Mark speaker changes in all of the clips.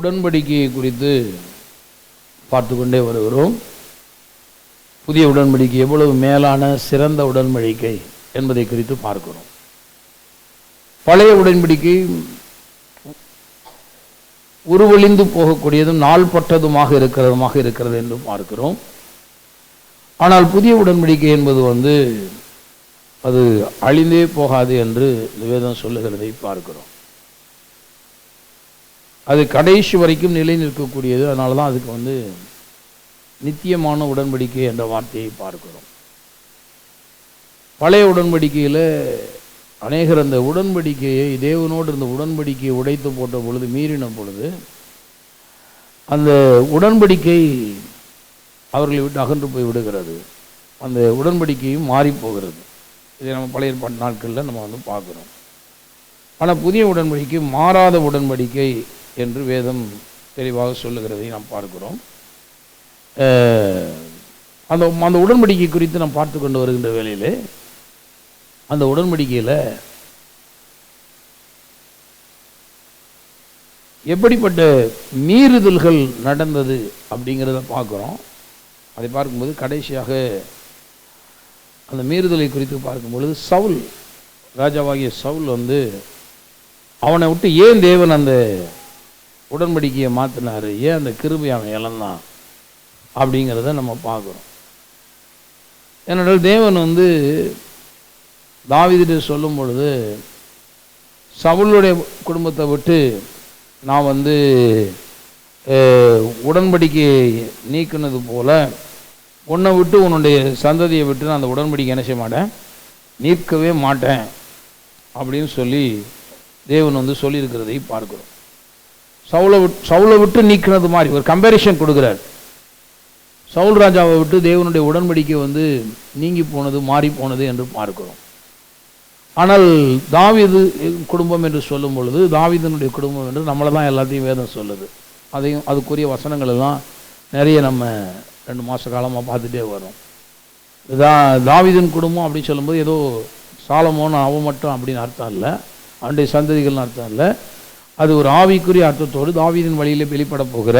Speaker 1: உடன்படிக்கையை குறித்து பார்த்து கொண்டே வருகிறோம். புதிய உடன்படிக்கை எவ்வளவு மேலான சிறந்த உடன்படிக்கை என்பதை குறித்து பார்க்கிறோம். பழைய உடன்படிக்கை உருவழிந்து போகக்கூடியதும் நாள்பட்டதுமாக இருக்கிறது என்று பார்க்கிறோம். ஆனால் புதிய உடன்படிக்கை என்பது அது அழிந்தே போகாது என்று வேதம் சொல்லுகிறதை பார்க்கிறோம். அது கடைசி வரைக்கும் நிலை நிற்கக்கூடியது. அதனால தான் அதுக்கு நித்தியமான உடன்படிக்கை என்ற வார்த்தையை பார்க்கிறோம். பழைய உடன்படிக்கையில் அநேகர் அந்த உடன்படிக்கையை தேவனோடு இருந்த உடன்படிக்கையை உடைத்து போட்ட பொழுது, மீறின பொழுது, அந்த உடன்படிக்கை அவர்களை விட்டு அகன்று போய் விடுகிறது. அந்த உடன்படிக்கையும் மாறி போகிறது. இதை நம்ம பழைய ஏற்பாட்டு நாட்களில் நம்ம பார்க்குறோம். ஆனால் புதிய உடன்படிக்கை மாறாத உடன்படிக்கை என்று வேதம் தெளிவாக சொல்லுகிறதை நாம் பார்க்கிறோம். அந்த உடன்படிக்கை குறித்து நாம் பார்த்து கொண்டு வருகின்ற வேளையிலே அந்த உடன்படிக்கையில் எப்படிப்பட்ட மீறுதல்கள் நடந்தது அப்படிங்கிறத பார்க்குறோம். அதை பார்க்கும்போது கடைசியாக அந்த மீறுதலை குறித்து பார்க்கும்பொழுது சவுல், ராஜாவாகிய சவுல் அவனை விட்டு ஏன் தேவன் அந்த உடன்படிக்கையை மாற்றினார், ஏன் அந்த கிருபை அவன் இழந்தான் அப்படிங்கிறத நம்ம பார்க்குறோம். ஏனென்றால் தேவன் தாவீதிட்ட சொல்லும் பொழுது, சவுளுடைய குடும்பத்தை விட்டு நான் உடன்படிக்கையை நீக்கினது போல உன்னை விட்டு உன்னுடைய சந்ததியை விட்டு நான் அந்த உடன்படிக்கை என்ன செய்ய மாட்டேன், நீக்கவே மாட்டேன் அப்படின்னு சொல்லி தேவன் சொல்லியிருக்கிறதை பார்க்கிறோம். சவுளை விட்டு நீக்கினது மாதிரி ஒரு கம்பேரிஷன் கொடுக்குறார். சவுல் ராஜாவை விட்டு தேவனுடைய உடன்படிக்கை நீங்கி போனது, மாறி போனது என்று பார்க்கிறோம். ஆனால் தாவீது குடும்பம் என்று சொல்லும் பொழுது, தாவீதனுடைய குடும்பம் என்று நம்மளை தான் எல்லாத்தையும் வேதம் சொல்லுது. அதையும் அதுக்குரிய வசனங்கள் எல்லாம் நிறைய நம்ம 2 மாத காலமாக பார்த்துட்டே வரோம். தாவீதின் குடும்பம் அப்படின்னு சொல்லும்போது ஏதோ சாலமோன் அவன் மட்டும் அப்படின்னு அர்த்தம் இல்லை, அவனுடைய சந்ததிகள்னு அர்த்தம் இல்லை. அது ஒரு ஆவிக்குரிய அர்த்தத்தோடு தாவீதின் வழியில் வெளிப்பட போகிற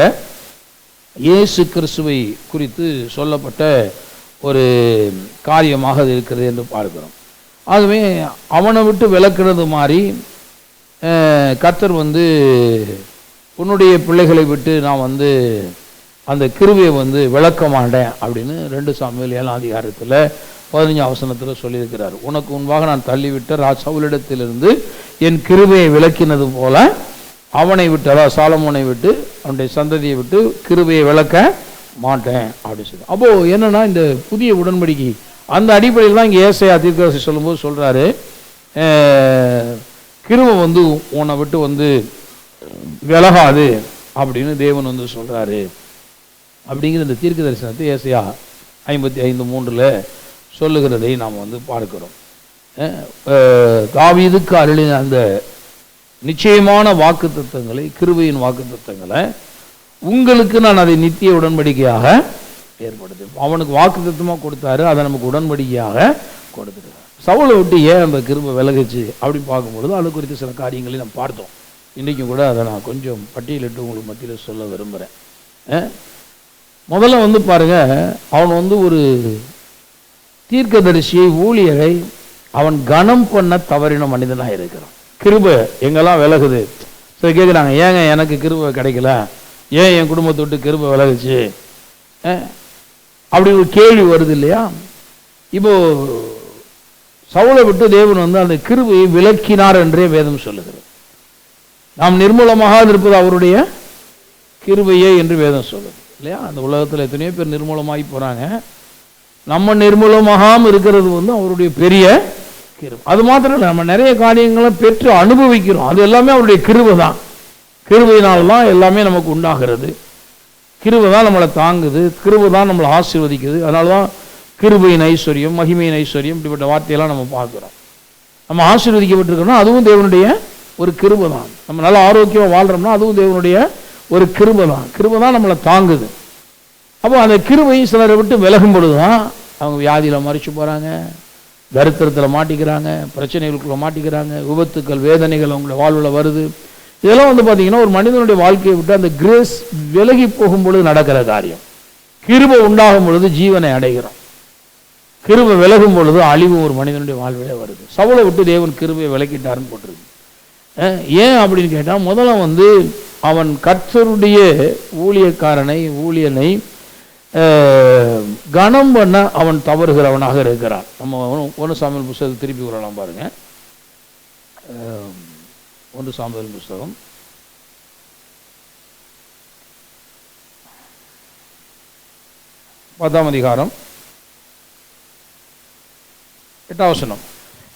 Speaker 1: இயேசு கிறிஸ்துவை குறித்து சொல்லப்பட்ட ஒரு காரியமாக அது இருக்கிறது என்று பார்க்கிறோம். ஆகவே அவனை விட்டு விலக்கிறது மாதிரி கர்த்தர் உன்னுடைய பிள்ளைகளை விட்டு நான் அந்த கிருபையை விளக்க மாட்டேன் அப்படின்னு 2 சாமுவேல் 7ஆம் அதிகாரத்தில் 15ஆம் வசனத்தில் சொல்லியிருக்கிறார். உனக்கு முன்பாக நான் தள்ளிவிட்ட சவுலிடத்திலிருந்து என் கிருபையை விளக்கினது போல அவனை விட்டு, அதாவது சாலமோனை விட்டு, அவனுடைய சந்ததியை விட்டு கிருபையை விளக்க மாட்டேன் அப்படின்னு சொல்லி. அப்போது என்னன்னா, இந்த புதிய உடன்படிக்கை அந்த அடிப்படையில் தான் இங்கே ஏசாயா தீர்க்கதரிசி சொல்லும்போது சொல்கிறாரு, கிருபை உன்னை விட்டு விலகாது அப்படின்னு தேவன் சொல்கிறாரு அப்படிங்கிற இந்த தீர்க்க தரிசனத்தை ஏசாயா 55:3 சொல்லுகிறதை நாம் பார்க்கிறோம். தாவீதுக்கு அருளின அந்த நிச்சயமான வாக்கு தத்தங்களை, கிருபையின் வாக்கு தத்தங்களை உங்களுக்கு நான் அதை நித்திய உடன்படிக்கையாக ஏற்படுத்து. அவனுக்கு வாக்கு தத்துவமாக கொடுத்தாரு, அதை நமக்கு உடன்படிக்கையாக கொடுத்துருக்காரு. சவுளை விட்டு ஏன் அந்த கிருபை விலகுச்சு அப்படின்னு பார்க்கும்பொழுது அது குறித்து சில காரியங்களை நம்ம பார்த்தோம். இன்றைக்கும் கூட அதை நான் கொஞ்சம் பட்டியலிட்டு உங்களுக்கு மத்தியில் சொல்ல விரும்புகிறேன். முதல்ல பாருங்க, அவன் ஒரு தீர்க்கதரிசியை, ஊழியரை அவன் கனம் பண்ண தவறின மனிதனாக இருக்கிறான். கிருபை எங்கெல்லாம் விலகுது. சரி, கேட்குறாங்க, ஏங்க எனக்கு கிருபை கிடைக்கல, ஏன் என் குடும்பத்தை விட்டு கிருபை விலகுச்சு அப்படி ஒரு கேள்வி வருது இல்லையா? இப்போ சவுளை விட்டு தேவன் அந்த கிருபையை விலக்கினார் என்றே வேதம் சொல்லுகிறது. நாம் நிர்மூலமாக இருப்பது அவருடைய கிருபையே என்று வேதம் சொல்லுது இல்லையா? அந்த உலகத்தில் எத்தனையோ பேர் நிர்மூலமாகி போகிறாங்க. நம்ம நிர்மூலமாகாமல் இருக்கிறது அவருடைய பெரிய கிருபை. அது மாத்திரம் இல்லை, நம்ம நிறைய காரியங்களை பெற்று அனுபவிக்கிறோம். அது எல்லாமே அவருடைய கிருபை தான். கிருபையினால்தான் எல்லாமே நமக்கு உண்டாகிறது. கிருபை தான் நம்மளை தாங்குது, கிருபை தான் நம்மளை ஆசீர்வதிக்குது. அதனால தான் கிருபையின் ஐஸ்வர்யம், மகிமையின் ஐஸ்வர்யம், இப்படிப்பட்ட வார்த்தையெல்லாம் நம்ம பார்க்குறோம். நம்ம ஆசீர்வதிக்கப்பட்டிருக்கோம்னா அதுவும் தேவனுடைய ஒரு கிருபை தான். நம்ம நல்லா ஆரோக்கியமாக வாழ்கிறோம்னா அதுவும் தேவனுடைய ஒரு கிருபை தான். கிருபை தான் நம்மளை தாங்குது. அப்போ அந்த கிருபை சிலரை விட்டு விலகும் பொழுது தான் அவங்க வியாதியில் மறிச்சு போகிறாங்க, தரித்திரத்தில் மாட்டிக்கிறாங்க, பிரச்சனைகளுக்குள்ள மாட்டிக்கிறாங்க, விபத்துக்கள், வேதனைகள் அவங்களோட வாழ்வில் வருது. இதெல்லாம் வந்து பார்த்தீங்கன்னா ஒரு மனிதனுடைய வாழ்க்கையை விட்டு அந்த கிரேஸ் விலகி போகும்பொழுது நடக்கிற காரியம். கிருபை உண்டாகும் பொழுது ஜீவனை அடைகிறோம். கிருபை விலகும் பொழுது அழிவு ஒரு மனிதனுடைய வாழ்விலே வருது. சவுலை விட்டு தேவன் கிருபையை விலக்கிட்டாருன்னு போட்டிருக்கு. ஏன் அப்படின்னு கேட்டால், முதல்ல வந்து அவன் கர்த்தருடைய ஊழியனை கனம் பண்ண அவன் தவறுகிறவனாக இருக்கிறான். நம்ம 1 சாமுவேல் புஸ்தகத்தை திருப்பி வரலாம் பாருங்க. 1 சாமுவேல் புஸ்தகம் 10ஆம் அதிகாரம் 8ஆம் வசனம்.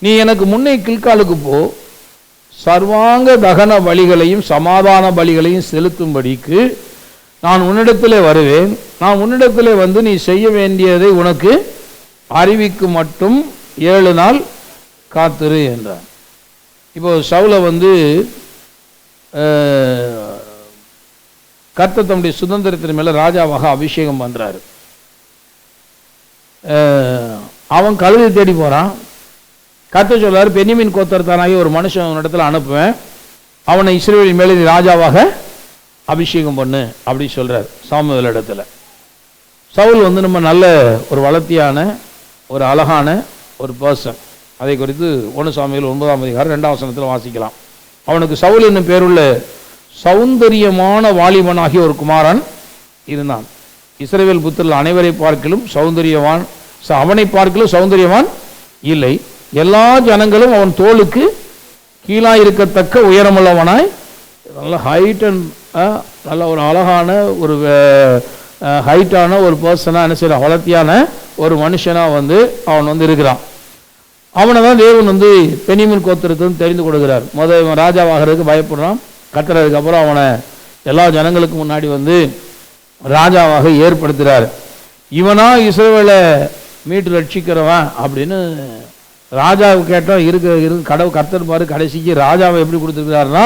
Speaker 1: நீ எனக்கு முன்னே கில்காலுக்கு போ, சர்வாங்க தகன பலிகளையும் சமாதான பலிகளையும் செலுத்தும்படிக்கு நான் உன்னிடத்திலே வருவேன். நான் உன்னிடத்திலே வந்து நீ செய்ய வேண்டியதை உனக்கு அறிவிக்கு மட்டும் 7 நாள் காத்திரு என்றான். இப்போ சவுலை வந்து கர்த்தர் தம்முடைய சுதந்திரத்தின் மேலே ராஜாவாக அபிஷேகம் பண்ணுறாரு. அவன் கழுதை தேடி போகிறான். கர்த்தர் சொல்றாரு, பென்யமீன் கோத்திரத்தானாகி ஒரு மனுஷன் இடத்துல அனுப்புவேன், அவனை இஸ்ரவேலின் மேலே ராஜாவாக அபிஷேகம் பண்ணு அப்படி சொல்றார் சாமுவேல் இடத்துல. சவுல் வந்து நம்ம நல்ல ஒரு வளர்த்தியான ஒரு அழகான ஒரு பர்சன். அதை குறித்து 1 சாமுவேல் 9ஆம் அதிகாரம் 2ஆம் வசனத்தில் வாசிக்கலாம். அவனுக்கு சவுல் என்னும் பேருள்ள சௌந்தரியமான வாலிபனாகிய ஒரு குமாரன் இருந்தான். இஸ்ரவேல் புத்திரர்கள் அனைவரை பார்க்கிலும் சௌந்தரியவான், அவனை பார்க்கிலும் சௌந்தரியவான் இல்லை. எல்லா ஜனங்களும் அவன் தோளுக்கு கீழாயிருக்கத்தக்க உயரமுள்ளவனாய், நல்ல ஹைட் அண்ட் நல்ல ஒரு அழகான ஒரு ஹைட்டான ஒரு பர்சனாக என்ன செய்யறான், வளர்த்தியான ஒரு மனுஷனாக வந்து அவன் வந்து இருக்கிறான். அவனை தான் தேவன் வந்து பென்யமீன் கோத்திரத்திலிருந்து தெரிந்து கொடுக்கிறார். முதல் ராஜாவாகிறதுக்கு பயப்படுறான். கர்த்தருக்கு அப்புறம் அவனை எல்லா ஜனங்களுக்கு முன்னாடி வந்து ராஜாவாக ஏற்படுத்துகிறார். இவனா இஸ்ரவேலை மீட்டு ரட்சிக்கிறவன் அப்படின்னு ராஜாவுக்கு கேட்டால் கடவுள் கர்த்தர் பாரு கடைசிக்கு ராஜாவை எப்படி கொடுத்துருக்கிறாருன்னா,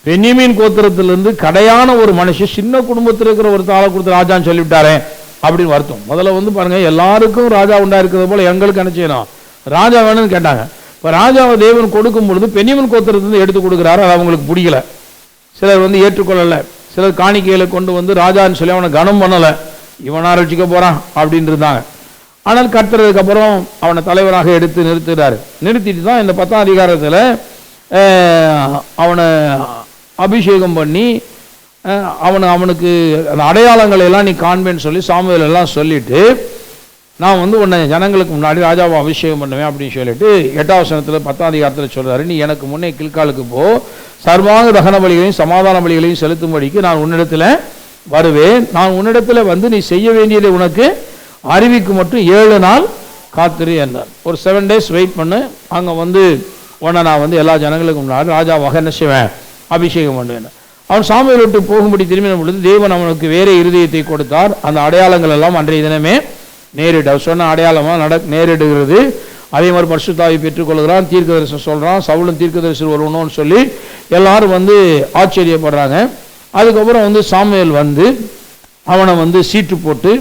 Speaker 1: பென்யமீன் கோத்திரத்திலிருந்து கடையான ஒரு மனுஷன் சின்ன குடும்பத்தில் இருக்கிற ஒரு தாளை கொடுத்து ராஜான்னு சொல்லிவிட்டாரே அப்படின்னு வருத்தம். முதல்ல வந்து பாருங்க, எல்லாருக்கும் ராஜா உண்டா இருக்கிறது போல எங்களுக்கு என்ன செய்யணும், ராஜா வேணும்னு கேட்டாங்க. இப்போ ராஜாவை தேவன் கொடுக்கும் பொழுது பென்யமீன் கோத்திரத்திலிருந்து எடுத்து கொடுக்குறாரு. அது அவங்களுக்கு பிடிக்கல. சிலர் வந்து ஏற்றுக்கொள்ளலை. சிலர் காணிக்கைகளை கொண்டு வந்து ராஜான்னு சொல்லி அவனை கனம் பண்ணலை. இவனா ரட்சிக்க போறான் அப்படின்னு இருந்தாங்க. ஆனால் கர்த்தருக்கு அப்புறம் அவனை தலைவராக எடுத்து நிறுத்துகிறார். நிறுத்திட்டு தான் இந்த 10ஆம் அதிகாரத்தில் அவனை அபிஷேகம் பண்ணி அவனுக்கு அந்த அடையாளங்களை எல்லாம் நீ காண்பேன்னு சொல்லி சாமுவேல் எல்லாம் சொல்லிட்டு, நான் வந்து உன்னை ஜனங்களுக்கு முன்னாடி ராஜாவை அபிஷேகம் பண்ணுவேன் அப்படின்னு சொல்லிட்டு 8ஆம் வசனத்தில் 10ஆம் அதிகாரத்தில் சொல்றாரு, நீ எனக்கு முன்னே கில்காலுக்கு போ, சர்வாங்க தகன பலிகளையும் சமாதான பலிகளையும் செலுத்தும்படிக்கு நான் உன்னிடத்தில் வருவேன். நான் உன்னிடத்தில் வந்து நீ செய்ய வேண்டியதை உனக்கு அறிவிக்கு மட்டும் 7 நாள் காத்திரு என்றார். ஒரு 7 days வெயிட் பண்ணு, அங்கே வந்து உன்னை நான் வந்து எல்லா ஜனங்களுக்கும் முன்னாடி ராஜாவாக என்ன செய்வேன், அபிஷேகம் பண்ணுவேன். அவன் சாமுவேல் விட்டு போகும்படி திரும்பின பொழுது தேவன் அவனுக்கு வேறு இருதயத்தை கொடுத்தார். அந்த அடையாளங்கள் எல்லாம் அன்றைய தினமே நேரிட்டு அவர் சொன்ன அடையாளமாக நேரிடுகிறது. அதே மாதிரி பரிசுத்தாவை பெற்றுக்கொள்கிறான். தீர்க்கதரிசனம் சொல்கிறான். சவுலும் தீர்க்கதரிசனம் வருவணும்னு சொல்லி எல்லாரும் வந்து ஆச்சரியப்படுறாங்க. அதுக்கப்புறம் வந்து சாமுவேல் வந்து அவனை வந்து சீட்டு போட்டு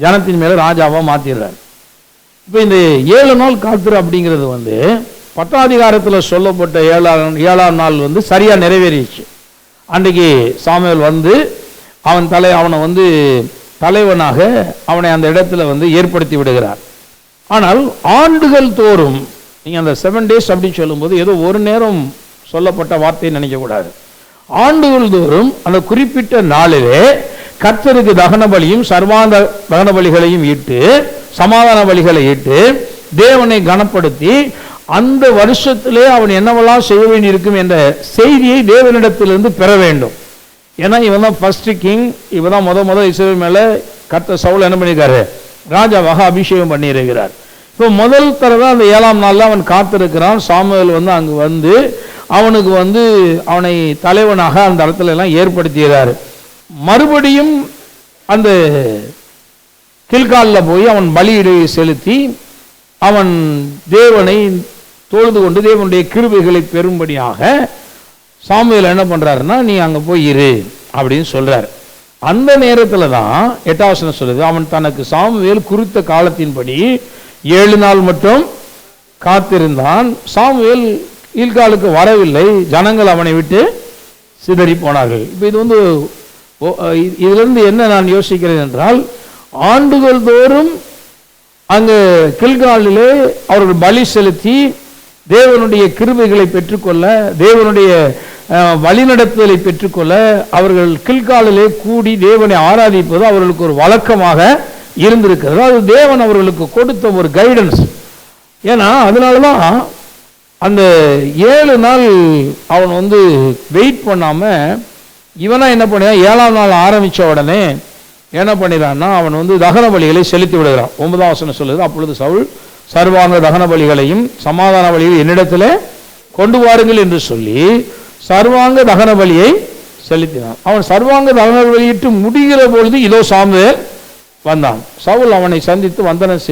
Speaker 1: ஜனத்தின் மேலே ராஜாவாக மாற்றிடுறார். இப்போ இந்த 7 நாள் காத்திரு அப்படிங்கிறது வந்து 10ஆம் அதிகாரத்தில் சொல்லப்பட்ட 7ஆம் நாள் வந்து சரியாக நிறைவேறிச்சு. அன்றைக்கு சாமுவேல் வந்து அவனை வந்து தலைவனாக அவனை அந்த இடத்துல வந்து ஏற்படுத்தி விடுகிறார். ஆனால் ஆண்டுகள் தோறும் நீங்கள் அந்த 7 days அப்படின்னு சொல்லும்போது ஏதோ ஒரு நேரம் சொல்லப்பட்ட வார்த்தையை நினைக்கக்கூடாது. ஆண்டுகள் தோறும் அந்த குறிப்பிட்ட நாளிலே கர்த்தருக்கு தகன பலியும் சர்வாந்த தகன பலிகளையும் இட்டு சமாதான பலிகளை இட்டு தேவனை கனப்படுத்தி அந்த வருஷத்திலே அவன் என்னவெல்லாம் செய்ய வேண்டியிருக்கும் என்ற செய்தியை தேவனிடத்திலிருந்து பெற வேண்டும். ஏன்னா இவன் தான் ஃபர்ஸ்ட் கிங். இவன் தான் முதல் இஸ்ரவேல் மேலே கர்த்தர் சவுல் என்ன பண்ணியிருக்காரு, ராஜாவாக அபிஷேகம் பண்ணியிருக்கிறார். இப்போ முதல் தடவை அந்த 7ஆம் நாளில் அவன் காத்திருக்கிறான். சாமுவேல் வந்து அங்கு வந்து அவனுக்கு வந்து அவனை தலைவனாக அந்த இடத்துல எல்லாம் ஏற்படுத்துகிறார். மறுபடியும் அந்த கில்காலில் போய் அவன் பலியிடை செலுத்தி அவன் தேவனை தொழுது கொண்டு தேவனுடைய கிருபைகளை பெறும்படியாக சாமுவேல் என்ன பண்றாருன்னா, நீ அங்கே போய் இரு அப்படின்னு சொல்றார். அந்த நேரத்தில் தான் 8ஆம் வசனம் சொல்லுது, அவன் தனக்கு சாமுவேல் குறித்த காலத்தின்படி 7 நாள் மட்டும் காத்திருந்தான். சாமுவேல் கில்காலுக்கு வரவில்லை. ஜனங்கள் அவனை விட்டு சிதறி போனார்கள். இப்போ இது வந்து இதிலிருந்து என்ன நான் யோசிக்கிறேன் என்றால், ஆண்டுகள் தோறும் அங்கு கில்காலிலே அவர்கள் பலி செலுத்தி தேவனுடைய கிருபைகளை பெற்றுக்கொள்ள, தேவனுடைய வழிநடத்துதலை பெற்றுக்கொள்ள அவர்கள் கில்காலிலே கூடி தேவனை ஆராதிப்பது அவர்களுக்கு ஒரு வழக்கமாக இருந்திருக்கிறது. அது தேவன் அவர்களுக்கு கொடுத்த ஒரு கைடன்ஸ். ஏன்னா அதனாலதான் அந்த 7 நாள் அவன் வந்து வெயிட் பண்ணாம இவனா என்ன பண்ணினான், 7ஆம் நாள் ஆரம்பிச்ச உடனே என்ன பண்ணிடான்னா அவன் வந்து தகன பலிகளை செலுத்தி விடுகிறான். 9ஆம் வசனம் சொல்லுது, அப்பொழுது சவுல் சர்வாங்க தகன பலிகளையும் சமாதான பலிகளையும் என்னிடத்தில் கொண்டு வாருங்கள் என்று சொல்லி சர்வாங்க தகன பலியை செலுத்தினான். அவன் சர்வாங்க தகன பலியிட்டு முடிகிற பொழுது இதோ சாமுவேல் வந்தான். சவுல் அவனை சந்தித்து வந்தனம்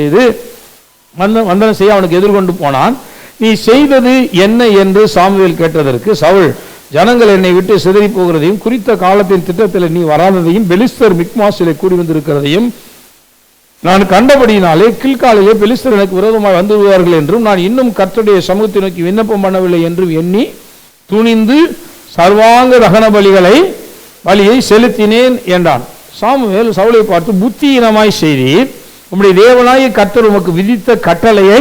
Speaker 1: செய்ய அவனுக்கு எதிர்கொண்டு போனான். நீ செய்தது என்ன என்று சாமுவேல் கேட்டதற்கு சவுல், ஜனங்கள் என்னை விட்டு சிதறி போகிறதையும் குறித்த காலத்தின் திட்டத்தில் நீ வராததையும் பெலிஸ்தர் மிக்மாசிலே கூடி வந்திருக்கிறதையும் நான் கண்டபடியினாலே கில்காலிலே பெலிஸ்தர் எனக்கு விரோதமாக வந்து விடுவார்கள் என்றும் நான் இன்னும் கர்த்தருடைய சமூகத்தை நோக்கி விண்ணப்பம் பண்ணவில்லை என்றும் எண்ணி துணிந்து சர்வாங்க தகன பலியை செலுத்தினேன் என்றான். சாமுவேல் சவுலை பார்த்து, புத்தியீனமாய் செய்தீர், உம்முடைய தேவனாகிய கர்த்தர் உமக்கு விதித்த கட்டளையை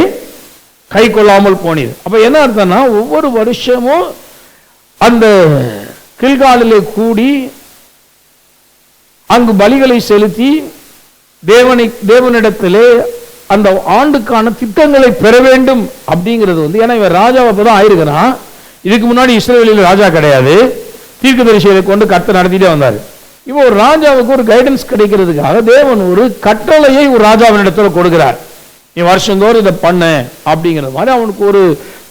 Speaker 1: கை கொள்ளாமல் போனீர். அப்ப என்ன அர்த்தம்னா, ஒவ்வொரு வருஷமும் அந்த கில்காலிலே கூடி அங்கு பலிகளை செலுத்தி தேவனிடத்திலே அந்த ஆண்டுக்கான திட்டங்களை பெற வேண்டும் அப்படிங்கிறது வந்து, ஏன்னா இவன் ராஜாவை தான் ஆயிருக்கிறான். இதுக்கு முன்னாடி இஸ்ரவேலில் ராஜா கிடையாது, தீர்க்கதரிசிகளை கொண்டு கர்த்தர் நடத்திட்டே வந்தார். இப்போ ஒரு ராஜாவுக்கு ஒரு கைடன்ஸ் கிடைக்கிறதுக்காக தேவன் ஒரு கட்டளையை ஒரு ராஜாவினிடத்தில் கொடுக்கிறார். நீ வருஷந்தோறும் இதை பண்ண அப்படிங்கிற மாதிரி அவனுக்கு ஒரு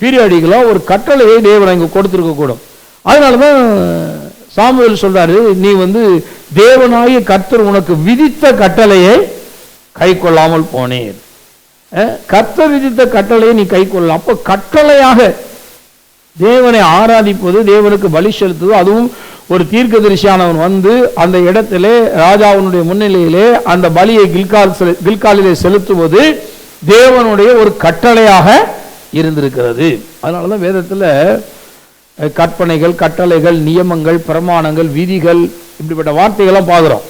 Speaker 1: பீரியாடிகளோ ஒரு கட்டளையை தேவன் இங்கே கொடுத்துருக்க கூடும். அதனாலதான் சாமுவேல் சொல்றாரு, நீ வந்து தேவனாகிய கர்த்தர் உனக்கு விதித்த கட்டளையை கை கொள்ளாமல் போனேன். கர்த்தர் விதித்த கட்டளையை நீ கை கொள்ளலாம். அப்போ கட்டளையாக தேவனை ஆராதிப்பது, தேவனுக்கு பலி செலுத்துவது, அதுவும் ஒரு தீர்க்கதரிசியானவன் வந்து அந்த இடத்திலே ராஜாவினுடைய முன்னிலையிலே அந்த பலியை கில்காலிலே செலுத்துவது தேவனுடைய ஒரு கட்டளையாக இருந்திருக்கிறது. அதனாலதான் வேதத்தில் கற்பனைகள், கட்டளைகள், நியமங்கள், பிரமாணங்கள், விதிகள், இப்படிப்பட்ட வார்த்தைகள்லாம் பார்க்கிறோம்.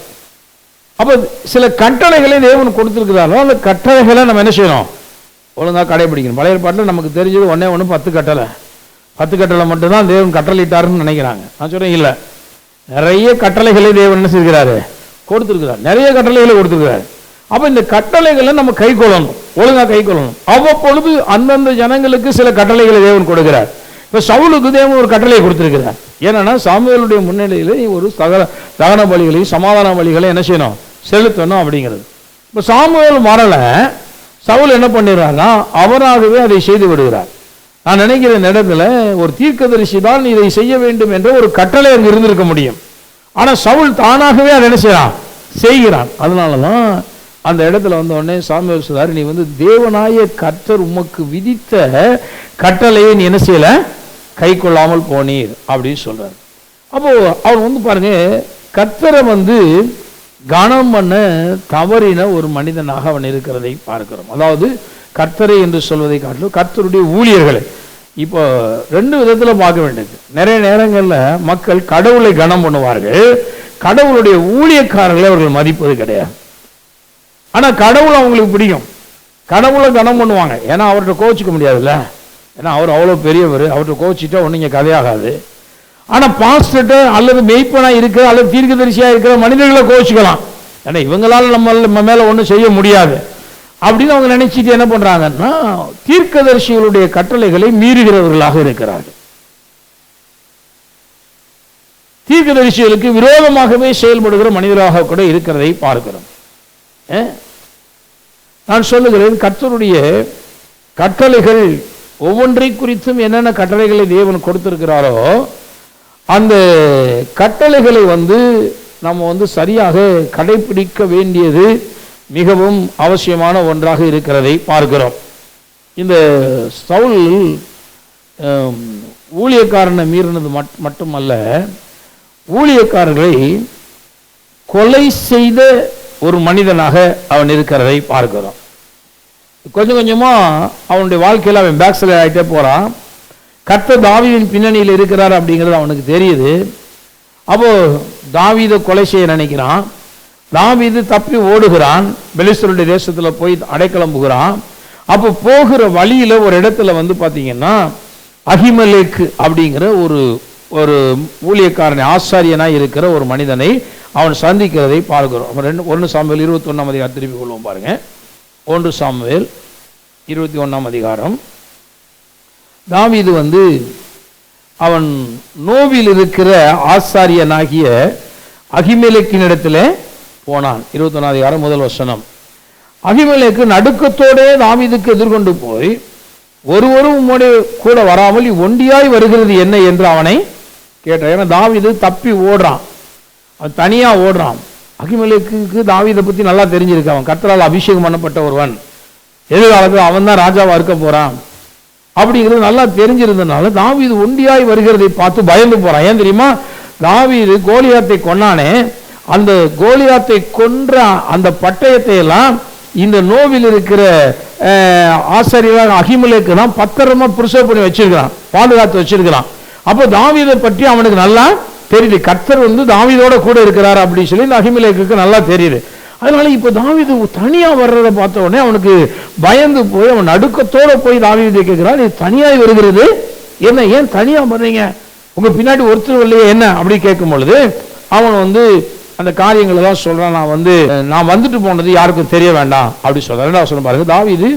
Speaker 1: அப்ப சில கட்டளைகளை தேவன் கொடுத்திருக்கிறாரோ அந்த கட்டளைகளை நம்ம என்ன செய்யணும், ஒழுங்காக கடைபிடிக்கணும். பழைய பாட்டில் நமக்கு தெரிஞ்சது ஒன்னே 10 கட்டளை. 10 கட்டளை மட்டும்தான் தேவன் கட்டளையிட்டாருன்னு நினைக்கிறாங்க. நான் சொல்றேன் இல்லை, நிறைய கட்டளைகளை தேவன் என்ன செய்கிறாரு, கொடுத்திருக்கிறார். நிறைய கட்டளைகளை கொடுத்திருக்கிறார். அப்ப இந்த கட்டளைகளை நம்ம கை கொள்ளணும், ஒழுங்கா கை கொள்ளணும். அவ்வப்பொழுது அந்தந்த ஜனங்களுக்கு சில கட்டளைகளை தேவன் கொடுக்கிறார். இப்ப சவுலுக்கு தேவன் ஒரு கட்டளை கொடுத்திருக்கிறார். ஏன்னா சாமுவேலுடைய முன்னிலையில ஒரு தகன பலிகளையும் சமாதான பலிகளை என்ன செய்யணும், செலுத்தணும் அப்படிங்கிறது. இப்ப சாமுவேல் வரல, சவுல் என்ன பண்ணிடுறாருன்னா அவராகவே அதை செய்து விடுகிறார். நான் நினைக்கிற இடத்துல ஒரு தீர்க்கதரிசி தான் இதை செய்ய வேண்டும் என்ற ஒரு கட்டளை அங்கு இருந்திருக்க முடியும். ஆனா சவுல் தானாகவே அதை என்ன செய்கிறான். அதனாலதான் அந்த இடத்துல வந்த உடனே சாமுவேல் சொல்றாரு, நீ வந்து தேவனாய கர்த்தர் உமக்கு விதித்த கட்டளையை நீ என்ன செய்யல, கை கொள்ளாமல் போனீர் அப்படின்னு சொல்றாரு. அப்போ அவர் வந்து பாருங்க, கர்த்தரை வந்து கனம் பண்ண தவறின ஒரு மனிதனாக அவன் இருக்கிறதை பார்க்கிறோம். அதாவது கர்த்தரை என்று சொல்வதை காட்டிலும் கர்த்தருடைய ஊழியர்களை இப்போ 2 விதத்துல பார்க்க வேண்டியது. நிறைய நேரங்கள்ல மக்கள் கடவுளை கனம் பண்ணுவார்கள், கடவுளுடைய ஊழியக்காரர்களை அவர்கள் மதிப்பது கிடையாது. ஆனா கடவுள் அவங்களுக்கு பிடிக்கும், கடவுளை கனம் பண்ணுவாங்க. ஏன்னா அவர்கிட்ட கோச்சிக்க முடியாதுல்ல, ஏன்னா அவர் அவ்வளவு பெரியவர், அவர்கிட்ட கோச்சிட்டா ஒன்றும் இங்கே கதையாகாது. ஆனா பாஸ்டர்ட்ட அல்லது மெய்ப்பனா இருக்கிற அல்லது தீர்க்கதரிசியா இருக்கிற மனிதர்களை கோச்சிக்கலாம், ஏன்னா இவங்களால நம்ம மேல ஒன்றும் செய்ய முடியாது அப்படின்னு அவங்க நினைச்சிட்டு என்ன பண்றாங்கன்னா தீர்க்கதரிசிகளுடைய கட்டளைகளை மீறுகிறவர்களாக இருக்கிறார்கள். தீர்க்கதரிசிகளுக்கு விரோதமாகவே செயல்படுகிற மனிதராக கூட இருக்கிறதை பார்க்கிறோம். நான் சொல்லுகிறேன், கர்த்தருடைய கட்டளைகள் ஒவ்வொன்றை குறித்தும் என்னென்ன கட்டளைகளை தேவன் கொடுத்திருக்கிறாரோ அந்த கட்டளைகளை வந்து நம்ம வந்து சரியாக கடைபிடிக்க வேண்டியது மிகவும் அவசியமான ஒன்றாக இருக்கிறதை பார்க்கிறோம். இந்த சவுல் ஊழியக்காரனை மீறினது மட்டுமல்ல, ஊழியக்காரர்களை கொலை செய்த ஒரு மனிதனாக அவன் இருக்கிறதை பார்க்கிறோம். கொஞ்சம் கொஞ்சமா அவனுடைய வாழ்க்கையில் அவன் பேக் ஸ்லைட் ஆகிட்டே போறான். கர்த்தர் தாவீதின் பின்னணியில் இருக்கிறார் அப்படிங்கிறது அவனுக்கு தெரியுது. அப்போ தாவீதை கொலை செய்ய நினைக்கிறான். தாவீது தப்பி ஓடுகிறான், பெலிஸ்தருடைய தேசத்துல போய் அடைக்கலம்புகிறான். அப்போ போகிற வழியில ஒரு இடத்துல பார்த்தீங்கன்னா அகிமெலேக்கு அப்படிங்கிற ஒரு ஒரு ஊழியக்காரனை, ஆசாரியனாய் இருக்கிற ஒரு மனிதனை அவன் சந்திக்கிறதை பார்க்கிறோம். 1 சாமுவேல் 21ஆம் அதிகாரம் திருப்பி கொள்வோம் பாருங்க. 1 சாமுவேல் 21ஆம் அதிகாரம். தாவீது அவன் நோவில் இருக்கிற ஆசாரியனாகிய அகிமெலேக்கினிடத்தில் போனான். 21ஆம் அதிகாரம் முதல் வசனம். அகிமெலேக்கு நடுக்கத்தோடே தாவீதுக்கு எதிர்கொண்டு போய், ஒருவரும் உம்மோடு கூட வராமல் ஒண்டியாய் வருகிறது என்ன என்று அவனை கேட்டான். ஏன்னா தாவீது தப்பி ஓடுறான், அவன் தனியா ஓடுறான். அகிமெலேக்குக்கு தாவீதை பத்தி நல்லா தெரிஞ்சிருக்கு. அவன் கர்த்தரால் அபிஷேகம் பண்ணப்பட்ட ஒருவன், எதிர்காலத்தில் அவன் தான் ராஜாவா இருக்க போறான் அப்படிங்கிறது நல்லா தெரிஞ்சிருந்தனால தாவீது ஒண்டியாய் வருகிறதை பார்த்து பயந்து போறான். ஏன் தெரியுமா? தாவீது கோலியாத்தை கொன்னானே, அந்த கோலியாத்தை கொன்ற அந்த பட்டயத்தை எல்லாம் இந்த நோவில் இருக்கிற ஆசாரியர் அகிமெலேக்கு தான் பத்திரமா பிரிசர்வ் பண்ணி வச்சிருக்கிறான், பாதுகாத்து வச்சிருக்கிறான். அப்போ தாவீதை பற்றி அவனுக்கு நல்லா தெரியுது. கர்த்தர் தாவீதோட கூட இருக்கிறார் அப்படின்னு சொல்லி இந்த அகிமெலேக்குக்கு நல்லா தெரியுது. அதனால இப்ப தாவீது தனியா வர்றதை பார்த்த உடனே அவனுக்கு பயந்து போய் அவன் நடுக்கத்தோட போய் தாவீதை கேட்கிறான், நீ தனியாய் வருகிறது என்ன, ஏன் தனியா வர்றீங்க, உங்க பின்னாடி ஒருத்தர் இல்லையே என்ன அப்படி கேட்கும் பொழுது அவன் அந்த காரியங்கள் எல்லாம் சொல்றான். நான் வந்துட்டு போனது யாருக்கும் தெரிய வேண்டாம் அப்படி சொல்றேன். சொல்ல பாருங்க, தாவீது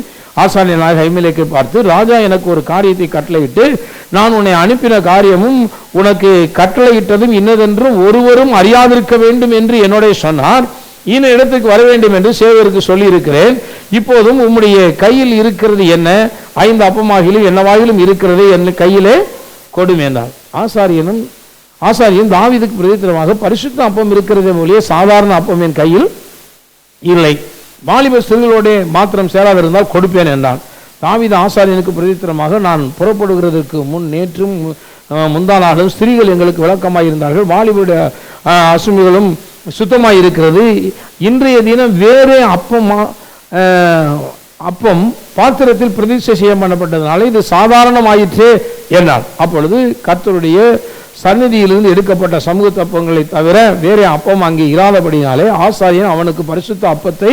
Speaker 1: ஆசாரியனாக அகிமெலேக்கை பார்த்து, ராஜா எனக்கு ஒரு காரியத்தை கட்டளையிட்டு, நான் உன்னை அனுப்பின காரியமும் உனக்கு கட்டளையிட்டதும் இன்னதென்றும் ஒருவரும் அறியாதிருக்க வேண்டும் என்று என்னோட சொன்னார். இந்த இடத்துக்கு வர வேண்டும் என்று சேவருக்கு சொல்லி இருக்கிறேன். இப்போதும் உம்முடைய கையில் இருக்கிறது என்ன, 5 அப்பமாகிலும் என்னவாகிலும் இருக்கிறது என் கையிலே கொடும் என்றார். ஆசாரியன் தாவீதுக்கு பிரதித்திரமாக, பரிசுத்த அப்பம் இருக்கிறதே மொழியே சாதாரண அப்பம் என் கையில் இல்லை, வாலிப ஸ்திரீகளோட மாத்திரம் சேராதிருந்தால் கொடுப்பேன் என்றான். தாவீது ஆசாரியனுக்கு பிரதித்திரமாக, நான் புறப்படுகிறதுக்கு முன் நேற்றும் முந்தானாலும் ஸ்திரீகள் எங்களுக்கு விளக்கமாய் இருந்தார்கள், வாலிபுடைய அசுமிகளும் சுத்தமாய் இருக்கிறது, இன்றைய தினம் வேறே அப்பம் பாத்திரத்தில் பிரதிஷ்டை செய்ய பண்ணப்பட்டதுனால இது சாதாரணமாயிற்றே என்றார். அப்பொழுது கர்த்தருடைய சந்நிதியிலிருந்து எடுக்கப்பட்ட சமூக அப்பங்களை தவிர வேற அப்பம் அங்கே இராதபடினாலே ஆசாரியன் அவனுக்கு பரிசுத்த அப்பத்தை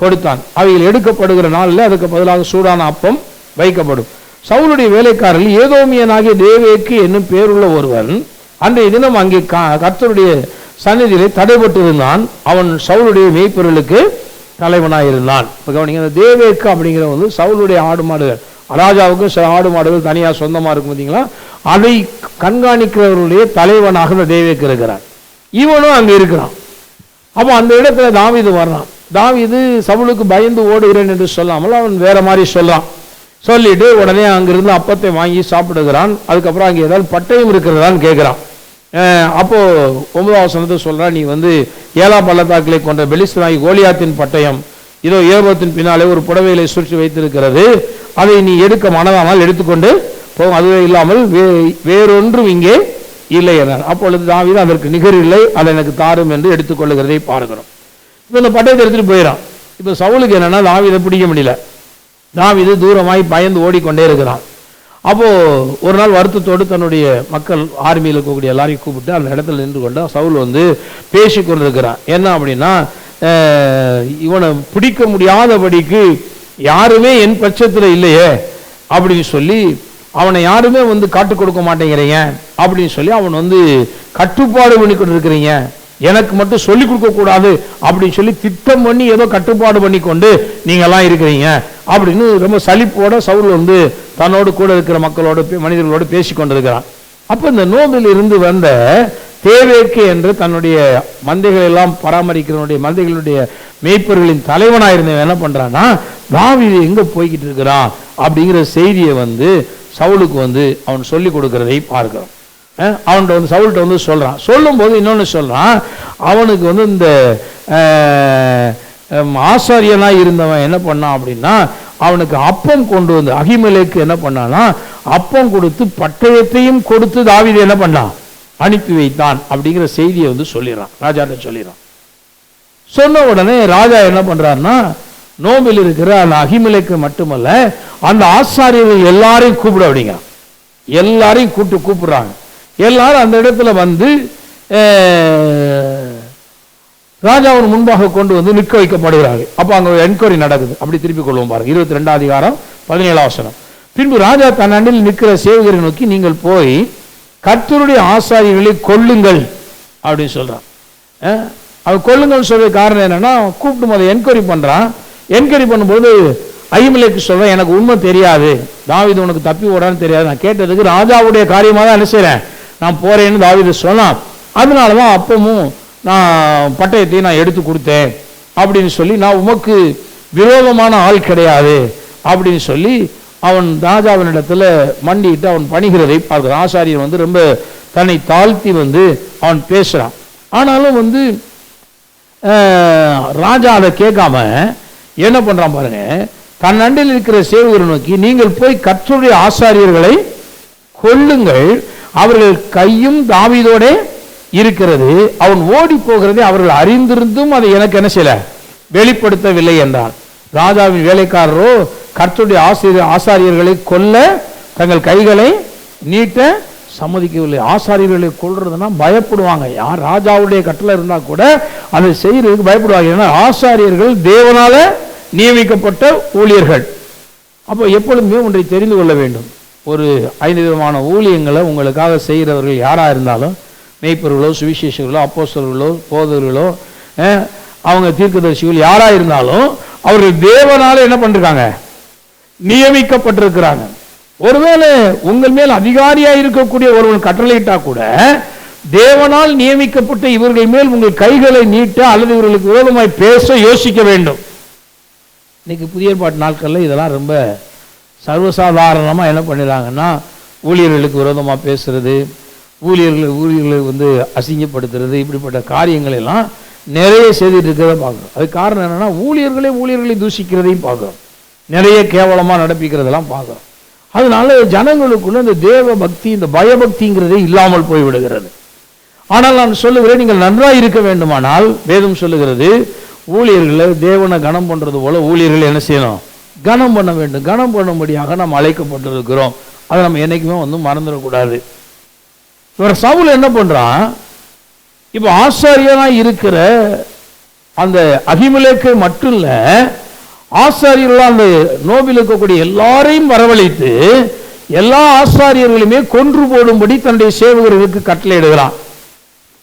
Speaker 1: கொடுத்தான். அவைகள் எடுக்கப்படுகிற நாளில் அதுக்கு பதிலாக சூடான அப்பம் வைக்கப்படும். சவுலுடைய வேலைக்காரர்கள் ஏதோமியனாகிய தேவேக்கு என்னும் பேருள்ள ஒருவன் அன்றைய தினம் அங்கே கர்த்தருடைய சந்நிதியிலே தடைபட்டு இருந்தான். அவன் சவுலுடைய மேய்ப்பொருளுக்கு தலைவனாயிருந்தான். கவனிங்க, தேவேக்கு அப்படிங்கிற சவுலுடைய ஆடு மாடுகள், ராஜாவுக்கு சில ஆடு மாடுகள் தனியா சொந்தமா இருக்கும் பார்த்தீங்களா, அதை கண்காணிக்கிறவர்களுடைய தலைவனாக இந்த தேவேக்கு இருக்கிறான். இவனும் அங்க இருக்கிறான். அப்போ அந்த இடத்துல தாவீது வர்றான். தாவீது சவுலுக்கு பயந்து ஓடுகிறேன் என்று சொல்லாமல் அவன் வேற மாதிரி சொல்றான். சொல்லிட்டு உடனே அங்கிருந்து அப்பத்தை வாங்கி சாப்பிடுகிறான். அதுக்கப்புறம் அங்கே ஏதாவது பட்டயம் இருக்கிறதான்னு கேட்கிறான். அப்போ 9ஆம் வசனத்தை சொல்றான், நீ 7 பள்ளத்தாக்கிலே கொண்ட பெலிஸ்தனாகி கோலியாத்தின் பட்டயம் இதோ ஏபத்தின் பின்னாலே ஒரு புடவையிலே சுற்றி வைத்திருக்கிறது, அதை நீ எடுக்க மனதானால் எடுத்துக்கொண்டு போகும், அதுவே இல்லாமல் வேறொன்றும் இங்கே இல்லை என்றார். அப்பொழுது தாவீது அதற்கு நிகர் இல்லை, அதை எனக்கு தாரும் என்று எடுத்துக்கொள்ளுகிறதை பார்க்கிறோம். இப்போ இந்த பட்டயத்தை எடுத்துட்டு போயிடான். இப்போ சவுலுக்கு என்னன்னா தாவீதை பிடிக்க முடியல. தாவீது தூரமாய் பயந்து ஓடிக்கொண்டே இருக்கிறான். அப்போ ஒரு நாள் வருத்தத்தோடு தன்னுடைய மக்கள் ஆர்மியில் இருக்கக்கூடிய எல்லாரையும் கூப்பிட்டு அந்த இடத்துல நின்று கொண்டு சவுல் பேசி கொண்டிருக்கிறான். என்ன அப்படின்னா, இவனை பிடிக்க முடியாதபடிக்கு யாருமே என் பட்சத்தில் இல்லையே அப்படின்னு சொல்லி, அவனை யாருமே காட்டுக் கொடுக்க மாட்டேங்கிறீங்க அப்படின்னு சொல்லி அவன் கட்டுப்பாடு பண்ணி கொண்டு இருக்கிறீங்க, எனக்கு மட்டும் சொல்லிக் கொடுக்க கூடாது அப்படின்னு சொல்லி திட்டம் பண்ணி ஏதோ கட்டுப்பாடு பண்ணி கொண்டு நீங்கெல்லாம் இருக்கிறீங்க அப்படின்னு ரொம்ப சலிப்போட சவுல் தன்னோடு கூட இருக்கிற மக்களோட மனிதர்களோடு பேசி கொண்டிருக்கிறான். அப்ப இந்த நோபில் இருந்து வந்த தேவேக்கு என்று தன்னுடைய மந்தைகள் எல்லாம் பராமரிக்கிறவனுடைய மந்தைகளுடைய மேய்ப்பர்களின் தலைவனாயிருந்தவன் என்ன பண்றான்னா, தாவீது எங்க போய்கிட்டு இருக்கிறான் அப்படிங்கிற செய்தியை சவுலுக்கு அவன் சொல்லி கொடுக்கிறதை பார்க்கிறோம். அவன்கிட்ட சவுல்கிட்ட சொல்றான். சொல்லும் போது இன்னொன்னு சொல்றான், அவனுக்கு இந்த ஆசாரியனா இருந்தவன் என்ன பண்ணான் அப்படின்னா, அவனுக்கு அப்பம் கொண்டு அகிமெலேக்கு என்ன பண்ணானா, அப்பம் கொடுத்து பட்டயத்தையும் கொடுத்து தாவீது என்ன பண்ணான், அனுப்பி வைத்தான் அப்படிங்கிற செய்தியை சொல்லிடுறான், ராஜாட்ட சொல்லிடுறான். சொன்ன உடனே ராஜா என்ன பண்றாருன்னா, நோபில் இருக்கிற அந்த அகிமெலேக்கு மட்டுமல்ல அந்த ஆசாரியர்கள் எல்லாரையும் கூப்பிட அப்படிங்க, எல்லாரையும் கூப்பிடுறாங்க. எல்லாரும் அந்த இடத்துல ராஜாவின் முன்பாக கொண்டு வந்து நிற்க வைக்கப்படுகிறார்கள். அப்போ அங்கே என்கொயரி நடக்குது. அப்படி திருப்பி கொள்வோம் பாருங்க, 22 அதிகாரம் 17 வசனம். பின்பு ராஜா தன் அண்டையில் நிற்கிற சேவகரை நோக்கி, நீங்கள் போய் கர்த்தருடைய ஆசாரியர்களை கொல்லுங்கள் அப்படின்னு சொல்றான். அவன் கொல்லுங்கள் சொல்ற காரணம் என்னன்னா, கூப்பிட்டு முதல்ல என்கொயரி பண்றான். என்கொயரி பண்ணும்போது அகிமெலேக்கு சொல்றேன், எனக்கு உண்மை தெரியாது, தாவீது உனக்கு தப்பி ஓடான்னு தெரியாது, நான் கேட்டதுக்கு ராஜாவுடைய காரியமாக தான் என்ன செய்றேன், நான் போறேன்னு தாவீது சொன்னான், அதனாலதான் அப்பமும் நான் பட்டயத்தையும் நான் எடுத்து கொடுத்தேன் அப்படின்னு சொல்லி, நான் உமக்கு விரோதமான ஆள் கிடையாது அப்படின்னு சொல்லி அவன் ராஜாவினிடத்துல மண்டிட்டு அவன் பணிகிறதை பார்க்கிறான். ஆசாரியர் வந்து ரொம்ப தன்னை தாழ்த்தி வந்து அவன் பேசுறான். ஆனாலும் வந்து ராஜா அதை கேட்காம என்ன பண்றான் பாருங்க, தன் அண்டையில் இருக்கிற சேவகரை நோக்கி, நீங்கள் போய் கர்த்தருடைய ஆசாரியர்களை கொல்லுங்கள், அவர்கள் கையும் தாவீதோட இருக்கிறது, அவன் ஓடி போகிறதை அவர்கள் அறிந்திருந்தும் அதை எனக்கு என்ன செய்யல, வெளிப்படுத்தவில்லை என்றான். ராஜாவின் வேலைக்காரரோ கர்த்தருடைய ஆசாரியர்களை கொல்ல தங்கள் கைகளை நீட்ட சம்மதிக்கவில்லை. ஆசாரியர்களை கொல்றதுன்னா பயப்படுவாங்க. யார் ராஜாவுடைய கட்டளை இருந்தா கூட அதை செய்யறதுக்கு பயப்படுவாங்க. ஏன்னா ஆசாரியர்கள் தேவனால நியமிக்கப்பட்ட ஊழியர்கள். அப்போ எப்பொழுதுமே ஒன்றை தெரிந்து கொள்ள வேண்டும், ஒரு 5 விதமான ஊழியங்களை உங்களுக்காக செய்கிறவர்கள் யாரா இருந்தாலும், மேய்ப்பர்களோ சுவிசேஷர்களோ அப்போஸ்தலர்களோ போதகர்களோ அவங்க தீர்க்கதரிசிகள் யாரா இருந்தாலும் அவர்கள் தேவனால என்ன பண்ணிருக்காங்க, நியமிக்கப்பட்டிருக்கிறாங்க. ஒருவேளை உங்கள் மேல் அதிகாரியா இருக்கக்கூடிய ஒருவன் கட்டளையிட்டா கூட தேவனால் நியமிக்கப்பட்ட இவர்கள் மேல் உங்கள் கைகளை நீட்ட அல்லது இவர்களுக்கு விரோதமாய் பேச யோசிக்க வேண்டும். இன்னைக்கு புதிய ஏற்பாட்டு நாட்கள்ல இதெல்லாம் ரொம்ப சர்வசாதாரணமா என்ன பண்ணிடுறாங்கன்னா, ஊழியர்களுக்கு விரோதமா பேசுறது, ஊழியர்களை வந்து அசிங்கப்படுத்துறது, இப்படிப்பட்ட காரியங்கள் எல்லாம் நிறைய செய்துட்டு இருக்கிறத பார்க்குறோம். அதுக்கு காரணம் என்னன்னா, ஊழியர்களை தூஷிக்கிறதையும் பார்க்குறோம், நிறைய கேவலமா நடப்பிக்கிறதெல்லாம் பார்க்குறோம். அதனால ஜனங்களுக்குள்ள இந்த தேவ பக்தி, இந்த பயபக்திங்கிறதே இல்லாமல் போய்விடுகிறது. ஆனால் நான் சொல்லுகிறேன், நீங்கள் நன்றாக இருக்க வேண்டுமானால் வேதம் சொல்லுகிறது, ஊழியர்களை தேவனை கனம் பண்றது போல ஊழியர்களை என்ன செய்யணும், கனம் பண்ண வேண்டும். கனம் பண்ணும்படியாக நாம் அழைக்கப்பட்டிருக்கிறோம். அதை நம்ம என்னைக்குமே வந்து மறந்துடக்கூடாது. இவர் சவுல் என்ன பண்றான், இப்ப ஆசாரியனா இருக்கிற அந்த அகிமெலேக்கு மட்டும் இல்ல, ஆசாரியர்களால் அந்த நோபில் இருக்கக்கூடிய எல்லாரையும் வரவழைத்து எல்லா ஆசாரியர்களுமே கொன்று போடும்படி தன்னுடைய சேவகர்களுக்கு கட்டளையிடுகிறான்.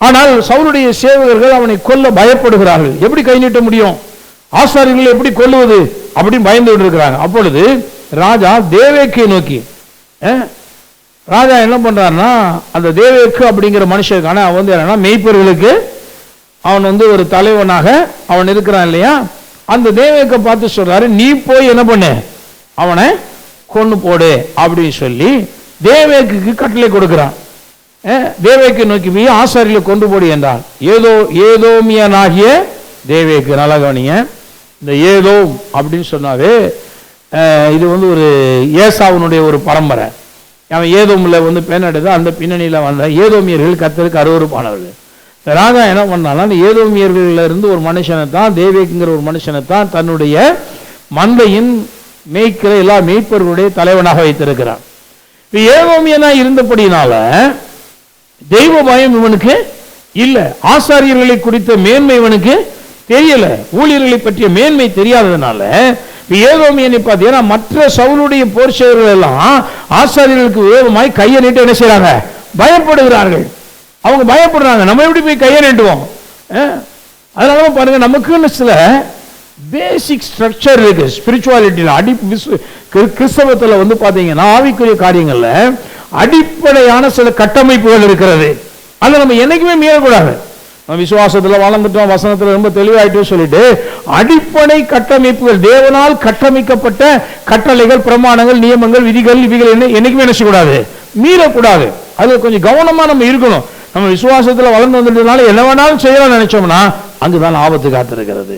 Speaker 1: ஆனால் சவுலுடைய சேவகர்கள் அவனை கொல்ல பயப்படுகிறார்கள். எப்படி கை நீட்ட முடியும், ஆசாரியர்களை எப்படி கொல்லுவது அப்படின்னு பயந்து இருக்கிறாங்க. அப்பொழுது ராஜா தேவேக்கை நோக்கி, ராஜா என்ன பண்றாருன்னா, அந்த தேவேக்கு அப்படிங்கிற மனுஷருக்கான அவன் வந்து என்னன்னா மெய்ப்பர்களுக்கு அவன் வந்து ஒரு தலைவனாக அவன் இருக்கிறான் இல்லையா, அந்த தேவேக்கை பார்த்து சொல்றாரு, நீ போய் என்ன பண்ணு, அவனை கொண்டு போடு அப்படின்னு சொல்லி தேவேக்கு கட்டளை கொடுக்கிறான். தேவேக்கை நோக்கி போய் ஆசாரிகளை கொண்டு போடு என்றான். ஏதோமியனாகிய தேவேக்கு, நல்லா கவனிங்க, இந்த ஏதோம் அப்படின்னு சொன்னாவே இது வந்து ஒரு ஏசாவுனுடைய ஒரு பரம்பரை. அவன் ஏதோம்ல வந்து பெண் எடுத்து அந்த பின்னணியில வந்த ஏதோமியர்கள் கர்த்தருக்கு அருவருப்பானவர்கள். ராஜா என்ன பண்ணாலும் அந்த ஏதோமியர்கள்ல இருந்து ஒரு மனுஷனை தான், தேவேக்குங்கிற ஒரு மனுஷனை தான் தன்னுடைய மந்தையின் மேய்க்கிற எல்லா மேய்ப்பர்களுடைய தலைவனாக வைத்திருக்கிறான். ஏதோமியனா இருந்தபடினால தெய்வ பயம் இவனுக்கு இல்ல, ஆசாரியர்களை குறித்த மேன்மை இவனுக்கு தெரியல, ஊழியர்களை பற்றிய மேன்மை தெரியாததுனால ஏதோமியனை பார்த்தீங்கன்னா மற்ற சவுலுடைய போர் சேவர்கள் எல்லாம் ஆசாரியர்களுக்கு விரோதமாய் கையை நீட்ட என்ன செய்யறாங்க, பயப்படுகிறார்கள். அவங்க பயப்படுறாங்க, நம்ம எப்படி போய் கையை நீட்டுவோம். அதனால பாருங்க, நமக்குன்னு சில பேசிக் ஸ்ட்ரக்சர் இருக்கு ஸ்பிரிச்சுவாலிட்டியில். கிறிஸ்தவத்தில் வந்து பாத்தீங்கன்னா ஆவிக்குரிய காரியங்கள்ல அடிப்படையான சில கட்டமைப்புகள் இருக்கிறது. அதை நம்ம என்னைக்குமே மீறக்கூடாது. நம்ம விசுவாசத்துல வளர்ந்துட்டோம், வசனத்துல ரொம்ப தெளிவாயிட்டு சொல்லிட்டு அடிப்படை கட்டமைப்புகள், தேவனால் கட்டமைக்கப்பட்ட கட்டளைகள், பிரமாணங்கள், நியமங்கள், விதிகள், இவைகள் என்னைக்குமே என்ன செய்யக்கூடாது, மீறக்கூடாது. அது கொஞ்சம் கவனமா நம்ம இருக்கணும். நம்ம விசுவாசத்துல வளர்ந்து வந்துட்டதுனால என்ன வேணாலும் செய்யலாம் நினைச்சோம்னா அங்குதான் ஆபத்து காத்திருக்கிறது.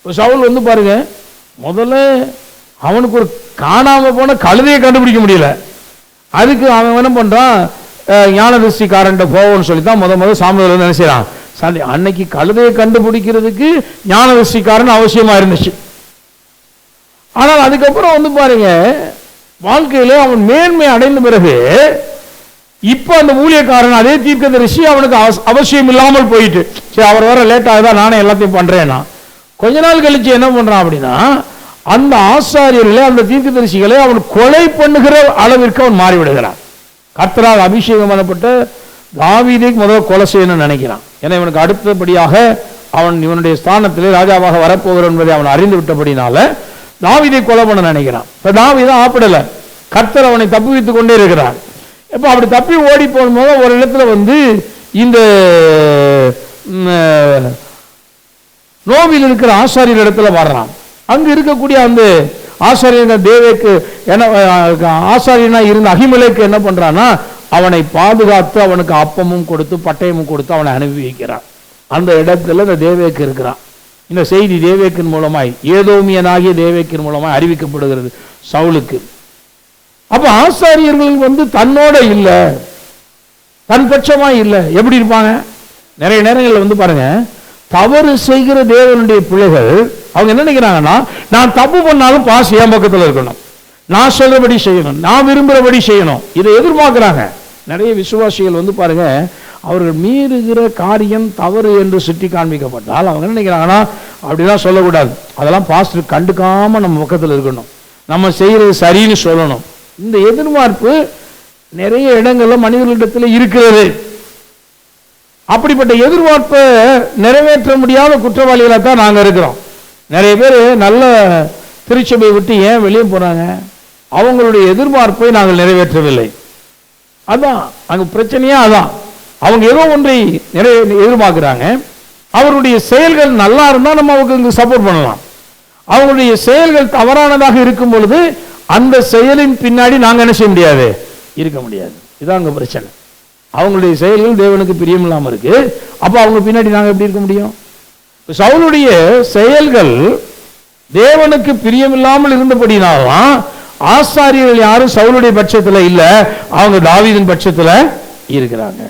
Speaker 1: சவுல் வந்து பாருங்க, முதல்ல அவனுக்கு ஒரு காணாம போன கழுதையை கண்டுபிடிக்க முடியல. அதுக்கு அவன் என்ன பண்றான், ஞானதிருஷ்டிக்காரன் போவோம்னு சொல்லித்தான் முதல் சாமுவேல் என்ன செய்யறான், அன்னைக்கு கழுதையை கண்டுபிடிக்கிறதுக்கு ஞானதிருஷ்டிக்காரன் அவசியமா இருந்துச்சு. ஆனால் அதுக்கப்புறம் வந்து பாருங்க, வாழ்க்கையில அவன் மேன்மை அடைந்த பிறகு இப்போ அந்த ஊழியக்காரன் அதே தீர்க்கதரிசி அவனுக்கு அவசியம் இல்லாமல் போயிட்டு, சரி அவர் வர லேட் ஆகுதா நானே எல்லாத்தையும் பண்றேன்னா, கொஞ்ச நாள் கழிச்சு என்ன பண்றான் அப்படின்னா, அந்த ஆசாரியர்களை அந்த தீர்க்கதரிசிகளை அவன் கொலை பண்ணுகிற அளவிற்கு அவன் மாறிவிடுகிறான். கர்த்தரால் அபிஷேகம் பண்ணப்பட்ட தாவீதை முதல்ல கொலை செய்யணும்னு நினைக்கிறான். ஏன்னா இவனுக்கு அடுத்தபடியாக அவன் இவனுடைய ஸ்தானத்திலே ராஜாவாக வரப்போகிறான் என்பதை அவன் அறிந்து விட்டபடினால தாவீதை கொலை பண்ண நினைக்கிறான். இப்ப தாவீதை ஆப்பிடல, கர்த்தர் அவனை தப்புவித்துக் கொண்டே இருக்கிறார். இப்ப அப்படி தப்பி ஓடி போகும்போது ஒரு இடத்துல இந்த நோவில் இருக்கிற ஆசாரியர் இடத்துல வர்றான். அங்க இருக்கக்கூடிய அந்த ஆசாரியர் தேவேக்கு என்ன ஆசாரியனா இருந்த அகிமலேக்கு என்ன பண்றான்னா, அவனை பாதுகாத்து அவனுக்கு அப்பமும் கொடுத்து பட்டயமும் கொடுத்து அவனை அனுப்பி வைக்கிறான். அந்த இடத்துல இந்த தேவேக்கு இருக்கிறான். இந்த செய்தி தேவேக்கின் மூலமாய், ஏதோமியனாகிய தேவேக்கின் மூலமாய் அறிவிக்கப்படுகிறது சவுலுக்கு. அப்ப ஆசாரியர்கள் தன்னோட இல்ல, தன் பட்சமா இல்ல. எப்படி இருப்பாங்க? நிறைய நேரங்களில் பாருங்க, தவறு செய்கிற தேவனுடைய பிள்ளைகள் அவங்க என்ன நினைக்கிறாங்கன்னா, நான் தப்பு பண்ணாலும் பாஸ் என் பக்கத்தில் இருக்கணும், நான் சொல்றபடி செய்யணும், நான் விரும்புறபடி செய்யணும், இதை எதிர்பார்க்கிறாங்க. நிறைய விசுவாசிகள் பாருங்க, அவர்கள் மீறுகிற காரியம் தவறு என்று சுட்டி காண்பிக்கப்பட்டால் அவங்க என்ன நினைக்கிறாங்கன்னா, அப்படிலாம் சொல்லக்கூடாது, அதெல்லாம் பாஸ்டர் கண்டுக்காம நம்ம பக்கத்தில் இருக்கணும், நம்ம செய்யறது சரின்னு சொல்லணும். இந்த எதிர்பார்ப்பு நிறைய இடங்கள்ல மனிதர்களிடத்தில் இருக்கிறது. அப்படிப்பட்ட எதிர்பார்ப்பை நிறைவேற்ற முடியாத குற்றவாளிகளாக தான் நாங்கள் இருக்கிறோம். நிறைய பேர் நல்ல திருச்சபை விட்டு ஏன் வெளியே போறாங்க? அவங்களுடைய எதிர்பார்ப்பை நாங்கள் நிறைவேற்றவில்லை. அதான் அங்க பிரச்சனையா. அதான் அவங்க ஏதோ ஒன்றை எதிர்பார்க்கிறாங்க. அவருடைய செயல்கள் நல்லா இருந்தால் நம்ம அவங்களுக்கு சப்போர்ட் பண்ணலாம். அவங்களுடைய செயல்கள் தவறானதாக இருக்கும் பொழுது அந்த செயலின் பின்னாடி நாங்கள் என்ன செய்ய முடியாது, இருக்க முடியாது. இதான் அங்க பிரச்சனை. அவங்களுடைய செயல்கள் தேவனுக்கு பிரியம் இல்லாம இருக்கு. அப்ப அவங்க பின்னாடி நாங்க எப்படி இருக்க முடியும்? சவுலுடைய செயல்கள் தேவனுக்கு பிரியம் இல்லாமல் இருந்தபடினால்தான் ஆசாரியர்கள் யாரும் சவுலுடைய பட்சத்துல இல்ல, அவங்க தாவீதின் பட்சத்துல இருக்கிறாங்க.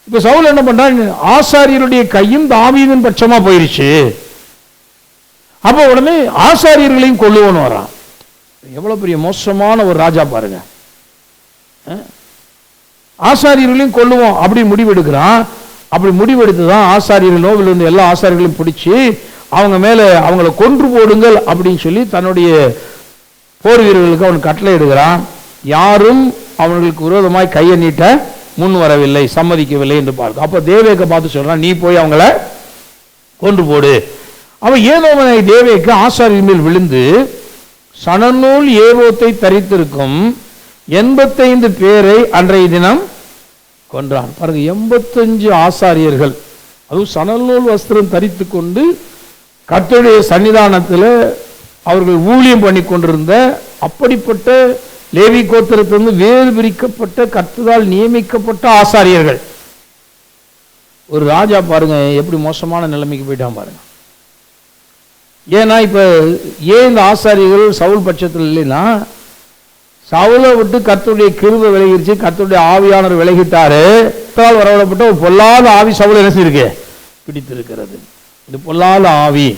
Speaker 1: இப்ப சவுல் என்ன பண்றான்? ஆசாரியருடைய கையும் தாவீதின் பட்சமா போயிருச்சு. அப்ப உடனே ஆசாரியர்களையும் கொல்லுவன் வரான். எவ்வளவு பெரிய மோசமான ஒரு ராஜா பாருங்க. ஆசாரியர்களையும் கொல்லுவோம் அப்படி முடிவெடுக்கிறான். அப்படி முடிவெடுத்துதான் ஆசாரியர்கள் நோவில் இருந்து எல்லா ஆசாரியர்களையும் பிடிச்சி அவங்க மேல அவங்களை கொன்று போடுங்கள் அப்படின்னு சொல்லி தன்னுடைய போர் வீரர்களுக்கு அவன் கட்டளை எடுக்கிறான். யாரும் அவர்களுக்கு விரோதமாய் கையை நீட்ட முன் வரவில்லை, சம்மதிக்கவில்லை என்று பார்க்க. அப்ப தேவேக்க பார்த்து சொல்றான், நீ போய் அவங்கள கொன்று போடு. அவன் ஏதோவனை தேவேக்கு ஆசாரியர் மேல் விழுந்து சணநூல் ஏவோத்தை தரித்திருக்கும் 85 பேரை அன்றைய தினம் கொன்றான். பாருங்க, 85 ஆசாரியர்கள், அதுவும் சணநூல் வஸ்திரம் தரித்து கொண்டு கர்த்தருடைய சன்னிதானத்தில் அவர்கள் ஊழியம் பண்ணி கொண்டிருந்த அப்படிப்பட்ட லேவி கோத்திரத்திலிருந்து வேறு பிரிக்கப்பட்ட கர்த்தரால் நியமிக்கப்பட்ட ஆசாரியர்கள். ஒரு ராஜா பாருங்க எப்படி மோசமான நிலைமைக்கு போயிட்டான் பாருங்க. ஏன்னா இப்ப ஏன் இந்த ஆசாரியர்கள் சவுல் பட்சத்தில் இல்லைன்னா, சவுலை விட்டு கர்த்தருடைய கிருபை விலகிருச்சு, கர்த்தருடைய ஆவியானவர் விலகிட்டாரு. வரவிடப்பட்ட ஒரு பொல்லாத ஆவி சவுல் என்ன செய்யிருக்கு, பிடித்திருக்கிறது. இது பொல்லாத ஆவி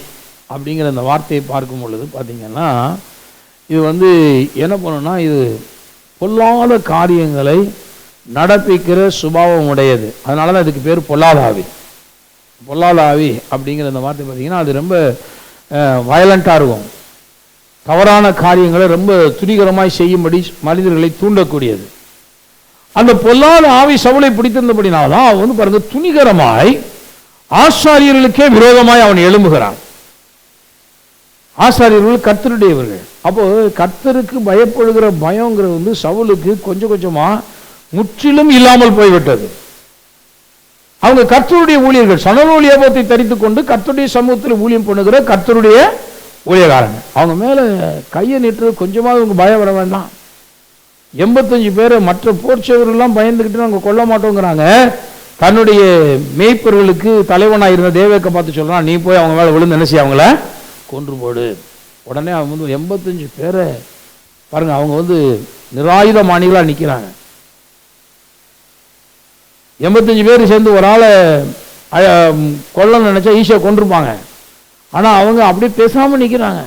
Speaker 1: அப்படிங்கிற அந்த வார்த்தையை பார்க்கும் பொழுது பார்த்தீங்கன்னா, இது என்ன பண்ணணும்னா, இது பொல்லாத காரியங்களை நடப்பிக்கிற சுபாவம் உடையது. அதனால தான் இதுக்கு பேர் பொல்லாத ஆவி. பொல்லாத ஆவி அப்படிங்கிற அந்த வார்த்தை பார்த்தீங்கன்னா, அது ரொம்ப வயலண்டாக இருக்கும். தவறான காரியங்களை ரொம்ப துணிகரமாய் செய்யும்படி மனிதர்களை தூண்டக்கூடியது. அந்த பொல்லாத ஆவி சவுலை பிடித்திருந்தபடினால்தான் அவன் பாருங்க துணிகரமாய் ஆசாரியர்களுக்கே விரோதமாய் அவன் எழும்புகிறான். ஆசாரியர்கள் கர்த்தருடையவர்கள். அப்போ கர்த்தருக்கு பயப்படுகிற பயங்கிறது சவுலுக்கு கொஞ்சம் கொஞ்சமா முற்றிலும் இல்லாமல் போய்விட்டது. அவங்க கர்த்தருடைய ஊழியர்கள், சணநூல் ஏபோத்தை தரித்து கொண்டு கர்த்தருடைய சமூகத்தில் ஊழியம் பண்ணுகிற கர்த்தருடைய ஊழியக்காரங்க. அவங்க மேல கையை நீட்டு கொஞ்சமாவது அவங்க பயம் வர வேண்டாம். 85 பேரை மற்ற போர்ச்சவர்கள்லாம் பயந்துக்கிட்டு அவங்க கொல்ல மாட்டோங்கிறாங்க. தன்னுடைய மேய்ப்பர்களுக்கு தலைவனாக இருந்த தேவேக்க பார்த்து சொல்றான், நீ போய் அவங்க மேல விழுந்து என்ன செய்ய அவங்கள கொன்று போடு. உடனே அவங்க 85 பேரை பாருங்க, அவங்க நிராயுதமானிகளா நிற்கிறாங்க. 85 பேர் சேர்ந்து ஒரு ஆளை கொல்ல நினைச்சா ஈஸியாக கொண்டிருப்பாங்க. ஆனால் அவங்க அப்படியே பேசாமல் நிற்கிறாங்க,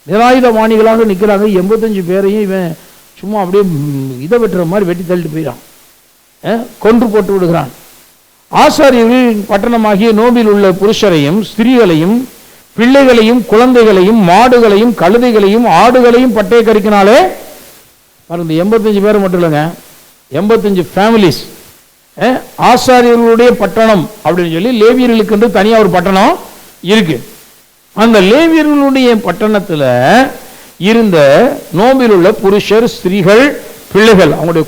Speaker 1: நிராயுதமானிகளாக நிற்கிறாங்க. 85 பேரையும் இவன் சும்மா அப்படியே இதை வெட்டுற மாதிரி வெட்டி தள்ளிட்டு போயிடான், கொன்று போட்டு விடுகிறான். ஆசாரியர்கள் பட்டணமாகிய நோபில் உள்ள புருஷரையும் ஸ்திரீகளையும் பிள்ளைகளையும் குழந்தைகளையும் மாடுகளையும் கழுதைகளையும் ஆடுகளையும் பட்டய கருக்கினாலே பாருங்க, 85 பேர் மட்டும் இல்லைங்க, 85 ஃபேமிலிஸ். ஆசாரியர்களுடைய பட்டணம் அப்படின்னு சொல்லி லேவியர்களுக்கு என்று தனியாக ஒரு பட்டணம் இருக்கு. அந்த லேவியர்களுடைய பட்டணத்தில் இருந்த நோம்பில் உள்ள புருஷர் ஸ்திரீகள் பிள்ளைகள் அவங்களுடைய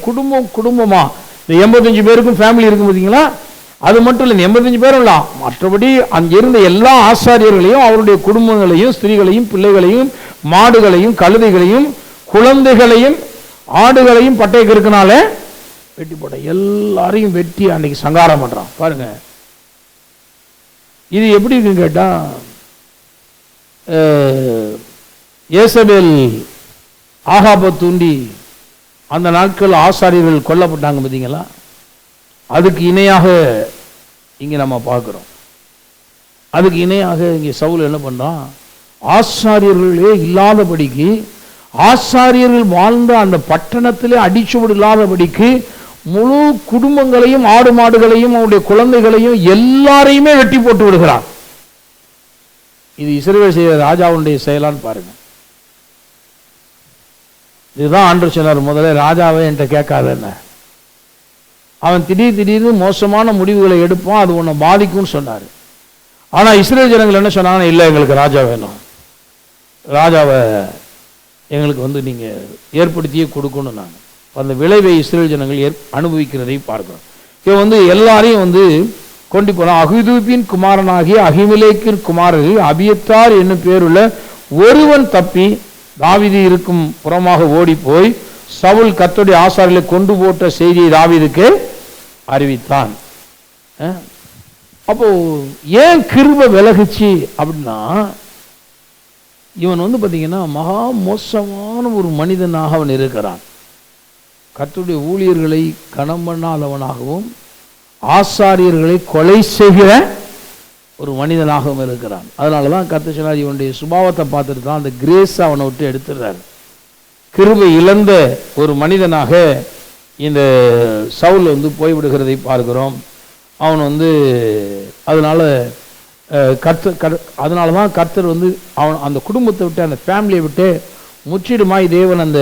Speaker 1: குடும்பமா இந்த 85 பேருக்கும் ஃபேமிலி இருக்கும் பார்த்தீங்களா, அது மட்டும் இல்லை, 85 பேரும் இல்லை, மற்றபடி அங்கே இருந்த எல்லா ஆசாரியர்களையும் அவருடைய குடும்பங்களையும் ஸ்திரீகளையும் பிள்ளைகளையும் மாடுகளையும் கழுதைகளையும் குழந்தைகளையும் ஆடுகளையும் பட்டய கருக்கினால வெட்டி போட்ட எல்லாரையும் வெட்டி அன்னைக்கு சங்காரம் பண்றான். பாருங்க, இது எப்படி இருக்குன்னு கேட்டா, ஏசபேல் ஆகாபை தூண்டி அந்த நாட்கள் ஆசாரியர்கள் கொல்லப்பட்டாங்க பார்த்தீங்களா, அதுக்கு இணையாக இங்கே நம்ம பார்க்குறோம். அதுக்கு இணையாக இங்கே சவுல் என்ன பண்ணுறான், ஆசாரியர்களே இல்லாதபடிக்கு, ஆசாரியர்கள் வாழ்ந்த அந்த பட்டணத்திலே அடிச்சுவடு இல்லாதபடிக்கு முழு குடும்பங்களையும் ஆடு மாடுகளையும் அவருடைய குழந்தைகளையும் எல்லாரையுமே வெட்டி போட்டு விடுகிறான். இது இஸ்ரவேல் செய்த ராஜாவுடைய செயலான்னு பாருங்க. இதுதான் ஆண்டவர் சொன்னார், முதல்ல ராஜாவை என்கிட்ட கேட்காதன்னு. அவன் திடீர்னு மோசமான முடிவுகளை எடுப்பான், அது உன்னை பாதிக்கும்னு சொன்னார். ஆனால் இஸ்ரேல் ஜனங்கள் என்ன சொன்னாங்கன்னா, இல்லை எங்களுக்கு ராஜா வேணும், ராஜாவை எங்களுக்கு நீங்கள் ஏற்படுத்தியே கொடுக்கணும். நான் அந்த விளைவை இஸ்ரேல் ஜனங்கள் அனுபவிக்கிறதை பார்க்கிறோம். இவன் எல்லாரையும் கொண்டு போனான். அகிதூபின் குமாரனாகிய அகிமெலேக்கின் குமாரர்கள் அபியத்தார் என்னும் பேருள்ள ஒருவன் தப்பி தாவீது இருக்கும் புறமாக ஓடி போய் சவுல் கர்த்தருடைய ஆசாரியர்களை கொண்டு போட்ட செய்தியை தாவீதுக்கு அறிவித்தான். அப்போ ஏன் கிருபை விலகுச்சு அப்படின்னா, இவன் பார்த்தீங்கன்னா மகா மோசமான ஒரு மனிதனாக அவன் இருக்கிறான். கர்த்தருடைய ஊழியர்களை கனம் பண்ணாதவனாகவும் ஆசாரியர்களை கொலை செய்கிற ஒரு மனிதனாகவும் இருக்கிறான். அதனால தான் கர்த்தர் சொன்னார், இவனுடைய சுபாவத்தை பார்த்துட்டு தான் அந்த கிரேஸ் அவனை விட்டு எடுத்துடுறாரு. கிருபை இழந்த ஒரு மனிதனாக இந்த சவுல் போய்விடுகிறதை பார்க்கிறோம். அவன் அதனால அதனால தான் கர்த்தர் அவன் அந்த குடும்பத்தை விட்டு அந்த ஃபேமிலியை விட்டு முற்றிலுமாய் தேவன் அந்த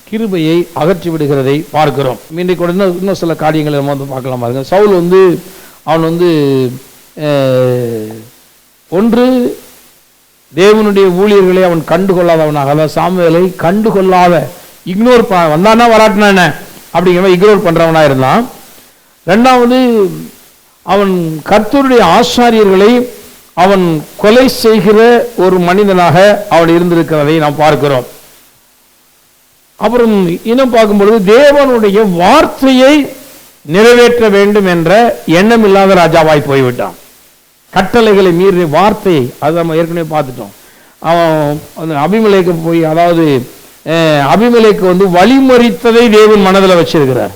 Speaker 1: கிருபையை அகற்றி விடுகிறதை பார்க்கிறோம். இன்றைக்கு கூட இன்னும் சில காரியங்களை நம்ம பார்க்கலாம் பாருங்க. சவுல் அவன் ஒன்று தேவனுடைய ஊழியர்களை அவன் கண்டுகொள்ளாதவனாக, அதாவது சாமுவேலை கண்டுகொள்ளாத இக்னோர் வந்தானா வராட்டினா என்ன அப்படிங்கிற மாதிரி இக்னோர் பண்றவனா இருந்தான். ரெண்டாவது, அவன் கர்த்தருடைய ஆசாரியர்களை அவன் கொலை செய்கிற ஒரு மனிதனாக அவன் இருந்திருக்கிறதை நாம் பார்க்கிறோம். அப்புறம் இன்னும் பார்க்கும்பொழுது தேவனுடைய வார்த்தையை நிறைவேற்ற வேண்டும் என்ற எண்ணம் இல்லாத ராஜாவாய் போய்விட்டான். கட்டளைகளை மீறிய வார்த்தையை, அதை நம்ம ஏற்கனவே பார்த்துட்டோம். அவன் அபிமெலேக்கு போய், அதாவது அபிமெலேக்கு வழிமறித்ததை தேவன் மனதில் வச்சிருக்கிறார்.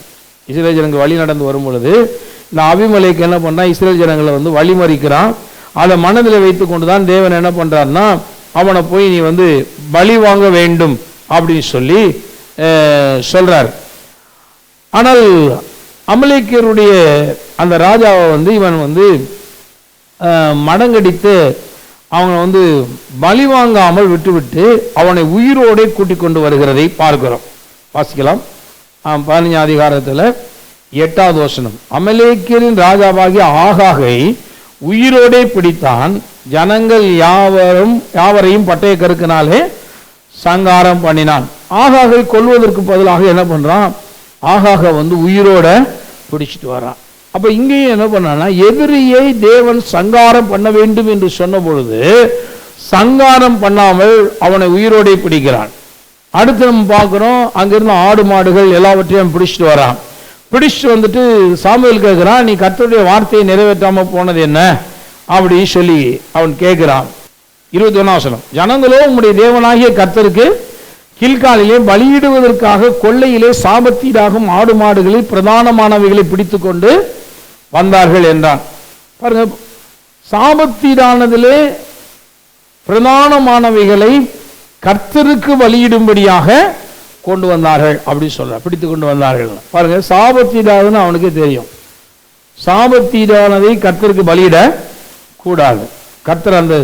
Speaker 1: இஸ்ரேல் ஜனங்கள் வழி நடந்து வரும் பொழுது இந்த அபிமெலேக்கு என்ன பண்ணா, இஸ்ரேல் ஜனங்களை வழிமறிக்கிறான். அதை மனதில் வைத்து கொண்டு தான் தேவன் என்ன பண்றாருன்னா, அவனை போய் நீ பலி வாங்க வேண்டும் அப்படின்னு சொல்லி சொல்றார். ஆனால் அமலேக்கியருடைய அந்த ராஜாவை இவன் மடங்கடித்து அவங்க பலி வாங்காமல் விட்டுவிட்டு அவனை உயிரோடு கூட்டிக் கொண்டு வருகிறதை பார்க்கிறோம். வாசிக்கலாம் 15 அதிகாரத்தில் 8வது வசனம். அமலேக்கியரின் ராஜாவாகிய ஆகாகை உயிரோடே பிடித்தான், ஜனங்கள் யாவரையும் பட்டய கருக்கினாலே சங்காரம் பண்ணினான். ஆகாகை கொல்வதற்கு பதிலாக என்ன பண்றான், ஆகாக உயிரோட பிடிச்சிட்டு வரான். அப்ப இங்கேயும் என்ன பண்ணான்னா, எதிரியை தேவன் சங்காரம் பண்ண வேண்டும் என்று சொன்ன பொழுது சங்காரம் பண்ணாமல் அவனை உயிரோடே பிடிக்கிறான். அடுத்து நம்ம பார்க்கிறோம், அங்கிருந்த ஆடு மாடுகள் எல்லாவற்றையும் பிடிச்சிட்டு வரான். பிடிச்சிட்டு சாமுவேல் கேட்கிறான், நீ கர்த்தருடைய வார்த்தையை நிறைவேற்றாம போனது என்ன அப்படின்னு சொல்லி அவன் கேட்கிறான். 21 வசனம். ஜனங்களோ உம்முடைய தேவனாகிய கர்த்தருக்கு கில்காலிலே பலியிடுவதற்காக கொள்ளையிலே சாபத்தீடாகும் ஆடு மாடுகளில் பிரதானமானவைகளை பிடித்து கொண்டு வந்தார்கள் என்றான். பாருங்க, சாபத்தீடானதிலே பிரதானமானவைகளை கர்த்தருக்கு பலியிடும்படியாக கொண்டு வந்தார்கள் அப்படின்னு சொல்ற, பிடித்து கொண்டு வந்தார்கள். பாருங்க, சாபத்தீடாதுன்னு அவனுக்கே தெரியும். சாபத்தீடானதை கர்த்தருக்கு பலியிட கூடாது. கர்த்தர் அந்த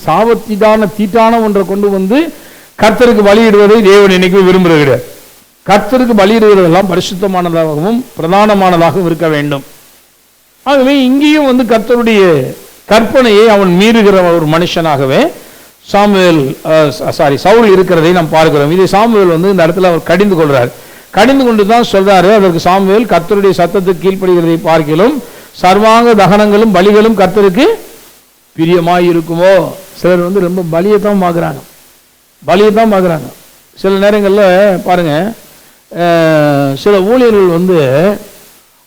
Speaker 1: சாபத்தீடான தீட்டான ஒன்றை கொண்டு வந்து கர்த்தருக்கு பலியிடுவதை தேவன் என்னைக்கும் விரும்புகிறது கிடையாது. கர்த்தருக்கு பலியிடுவதெல்லாம் பரிசுத்தமானதாகவும் பிரதானமானதாகவும் இருக்க வேண்டும். ஆகவே இங்கேயும் வந்து கர்த்தருடைய கற்பனையை அவன் மீறுகிற ஒரு மனுஷனாகவே சவுல் இருக்கிறதை நாம் பார்க்கிறோம். இதை சாமுவேல் வந்து இந்த இடத்துல அவர் கடிந்து கொள்றார். கடிந்து கொண்டு தான் சொல்றாரு, அதற்கு சாமுவேல் கர்த்தருடைய சத்தத்துக்கு கீழ்ப்படுகிறதை பார்க்கிலும் சர்வாங்க தகனங்களும் பலிகளும் கர்த்தருக்கு பிரியமாய் இருக்குமோ. சிலர் வந்து ரொம்ப பலியைத்தான் பார்க்குறாங்க. சில நேரங்களில் பாருங்க, சில ஊழியர்கள் வந்து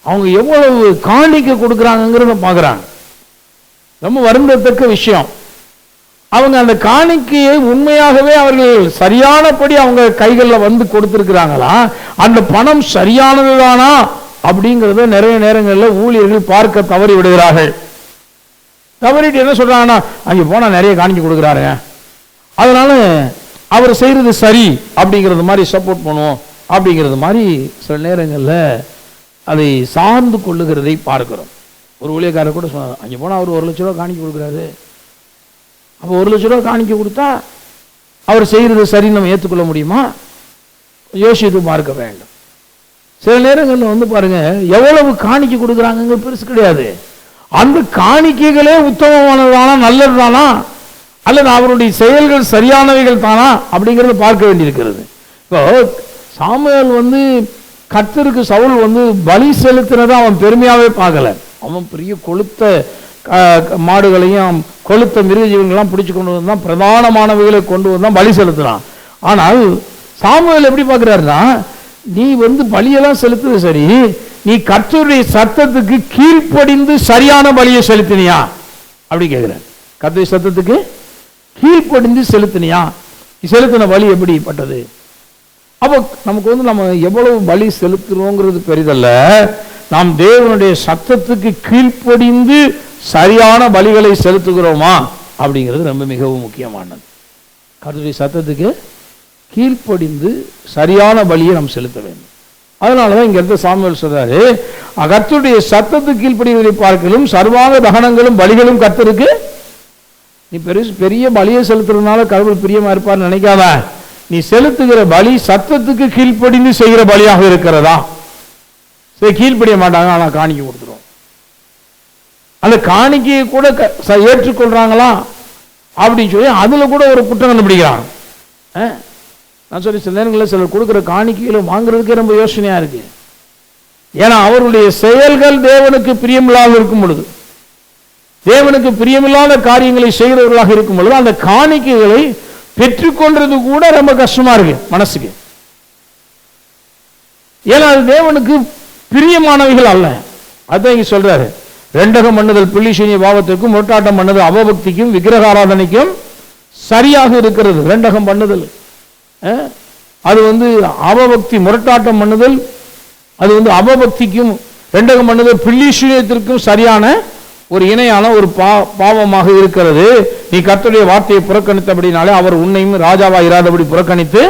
Speaker 1: அவங்க எவ்வளவு காணிக்க கொடுக்குறாங்கிறத பார்க்குறாங்க. ரொம்ப வருந்தத்தக்க விஷயம். அவங்க அந்த காணிக்கையை உண்மையாகவே அவர்கள் சரியானபடி அவங்க கைகளில் வந்து கொடுத்துருக்கிறாங்களா, அந்த பணம் சரியானதுதானா அப்படிங்கிறத நிறைய நேரங்களில் ஊழியர்கள் பார்க்க தவறி விடுகிறார்கள். தவறிட்டு என்ன சொல்றாங்கன்னா, அங்கே போனால் நிறைய காணிக்க கொடுக்குறாருங்க, அதனால அவர் செய்யறது சரி அப்படிங்கிறது மாதிரி சப்போர்ட் பண்ணுவோம் அப்படிங்கிறது மாதிரி சில நேரங்களில் அதை சார்ந்து கொள்ளுகிறதை பார்க்கிறோம். ஒரு ஊழியக்காரர் கூட சொன்னார், அங்கே போனால் அவர் 1 லட்ச ரூபா காணிக்க கொடுக்குறாரு, அப்போ 1 லட்ச ரூபா காணிக்க கொடுத்தா அவர் செய்கிறது சரின்னு நம்ம ஏற்றுக்கொள்ள முடியுமா? யோசித்து பார்க்க வேண்டும். சில நேரங்களில் வந்து பாருங்க, எவ்வளவு காணிக்க கொடுக்குறாங்க பெருசு கிடையாது, அந்த காணிக்கைகளே உத்தமமானதானா, நல்லது தானா, அல்லது அவருடைய செயல்கள் சரியானவைகள் தானா அப்படிங்கிறத பார்க்க வேண்டியிருக்கிறது. இப்போ சாமுவேல் வந்து கர்த்தருக்கு சவுல் வந்து பலி செலுத்தினதை அவன் பெருமையாகவே பார்க்கல. அவன் பெரிய கொளுத்த மாடுகளையும் கொளுத்த மிருக ஜீவன்கள்லாம் பிடிச்சு கொண்டு வந்தான், பிரதானமானவைகளை கொண்டு வந்தான், பலி செலுத்தினான். ஆனால் சாமுவேல் எப்படி பார்க்குறாருன்னா, நீ வந்து பலியெல்லாம் செலுத்துது சரி, நீ கர்த்தருடைய சத்தத்துக்கு கீழ்ப்படிந்து சரியான பலியை செலுத்தினியா அப்படி கேட்கிறார். கர்த்தருடைய சத்தத்துக்கு கீழ்ப்படிந்து செலுத்தினியா, செலுத்தின பலி எப்படிப்பட்டது? அப்போ நமக்கு வந்து நம்ம எவ்வளவு பலி செலுத்துறோங்கிறது பெரிதல்ல, நாம் தேவனுடைய சத்தத்துக்கு கீழ்ப்படிந்து சரியான பலிகளை செலுத்துகிறோமா அப்படிங்கிறது ரொம்ப மிகவும் முக்கியமானது. கர்த்தருடைய சத்தத்துக்கு கீழ்ப்படிந்து சரியான பலியை நாம் செலுத்த வேண்டும். அதனாலதான் இங்க இருந்த சாமுவேல் சொல்றாரு, கர்த்தருடைய சத்தத்துக்கு கீழ்ப்படிவதை பார்க்கலும் சர்வாங்க தகனங்களும் பலிகளும் கர்த்தருக்கு. நீ பெரிய பலியை செலுத்துறதுனால கடவுள் பிரியமா இருப்பார்னு நினைக்காத. நீ செலுத்துகிற பலி சத்தத்துக்கு கீழ்ப்படிந்து செய்கிற பலியாக இருக்கிறதா? சரி, கீழ்ப்படிய மாட்டாங்க, ஆனா காணிக்கை கொடுத்துருவோம். அந்த காணிக்கையை கூட ஏற்றுக்கொள்றாங்களா அப்படின்னு சொல்லி அதுல கூட ஒரு குற்றம் கண்டுபிடிக்கிறாங்க. நான் சொல்லி சில நேரங்களில் சிலர் கொடுக்குற காணிக்கைகளை வாங்குறதுக்கே ரொம்ப யோசனையா இருக்கு. ஏன்னா அவருடைய செயல்கள் தேவனுக்கு பிரியமில்லாத இருக்கும் பொழுது, தேவனுக்கு பிரியமில்லாத காரியங்களை செய்கிறவர்களாக இருக்கும் பொழுது அந்த காணிக்கைகளை பெற்றுக்கொள்றது கூட ரொம்ப கஷ்டமா இருக்கு மனசுக்கு. ஏன்னா அது தேவனுக்கு பிரியமானவைகள் அல்ல. அதான் இங்க சொல்றாரு, ரெண்டகம் பண்ணுதல் பிள்ளிசூனிய பாவத்திற்கும் முரட்டாட்டம் பண்ணுதல் அவபக்திக்கும் விக்கிரகாராதனைக்கும் சரியாக இருக்கிறது. ரெண்டகம் பண்ணுதல் அது வந்து அவபக்தி, முரட்டாட்டம் பண்ணுதல் அது வந்து அவபக்திக்கும், ரெண்டகம் பண்ணுதல் பிள்ளிசூனியத்திற்கும் சரியான ஒரு இணையான ஒரு பாவமாக இருக்கிறது. நீ கர்த்தருடைய வார்த்தையை புறக்கணித்தபடினாலே அவர் உன்னையும் ராஜாவா இராதபடி புறக்கணித்து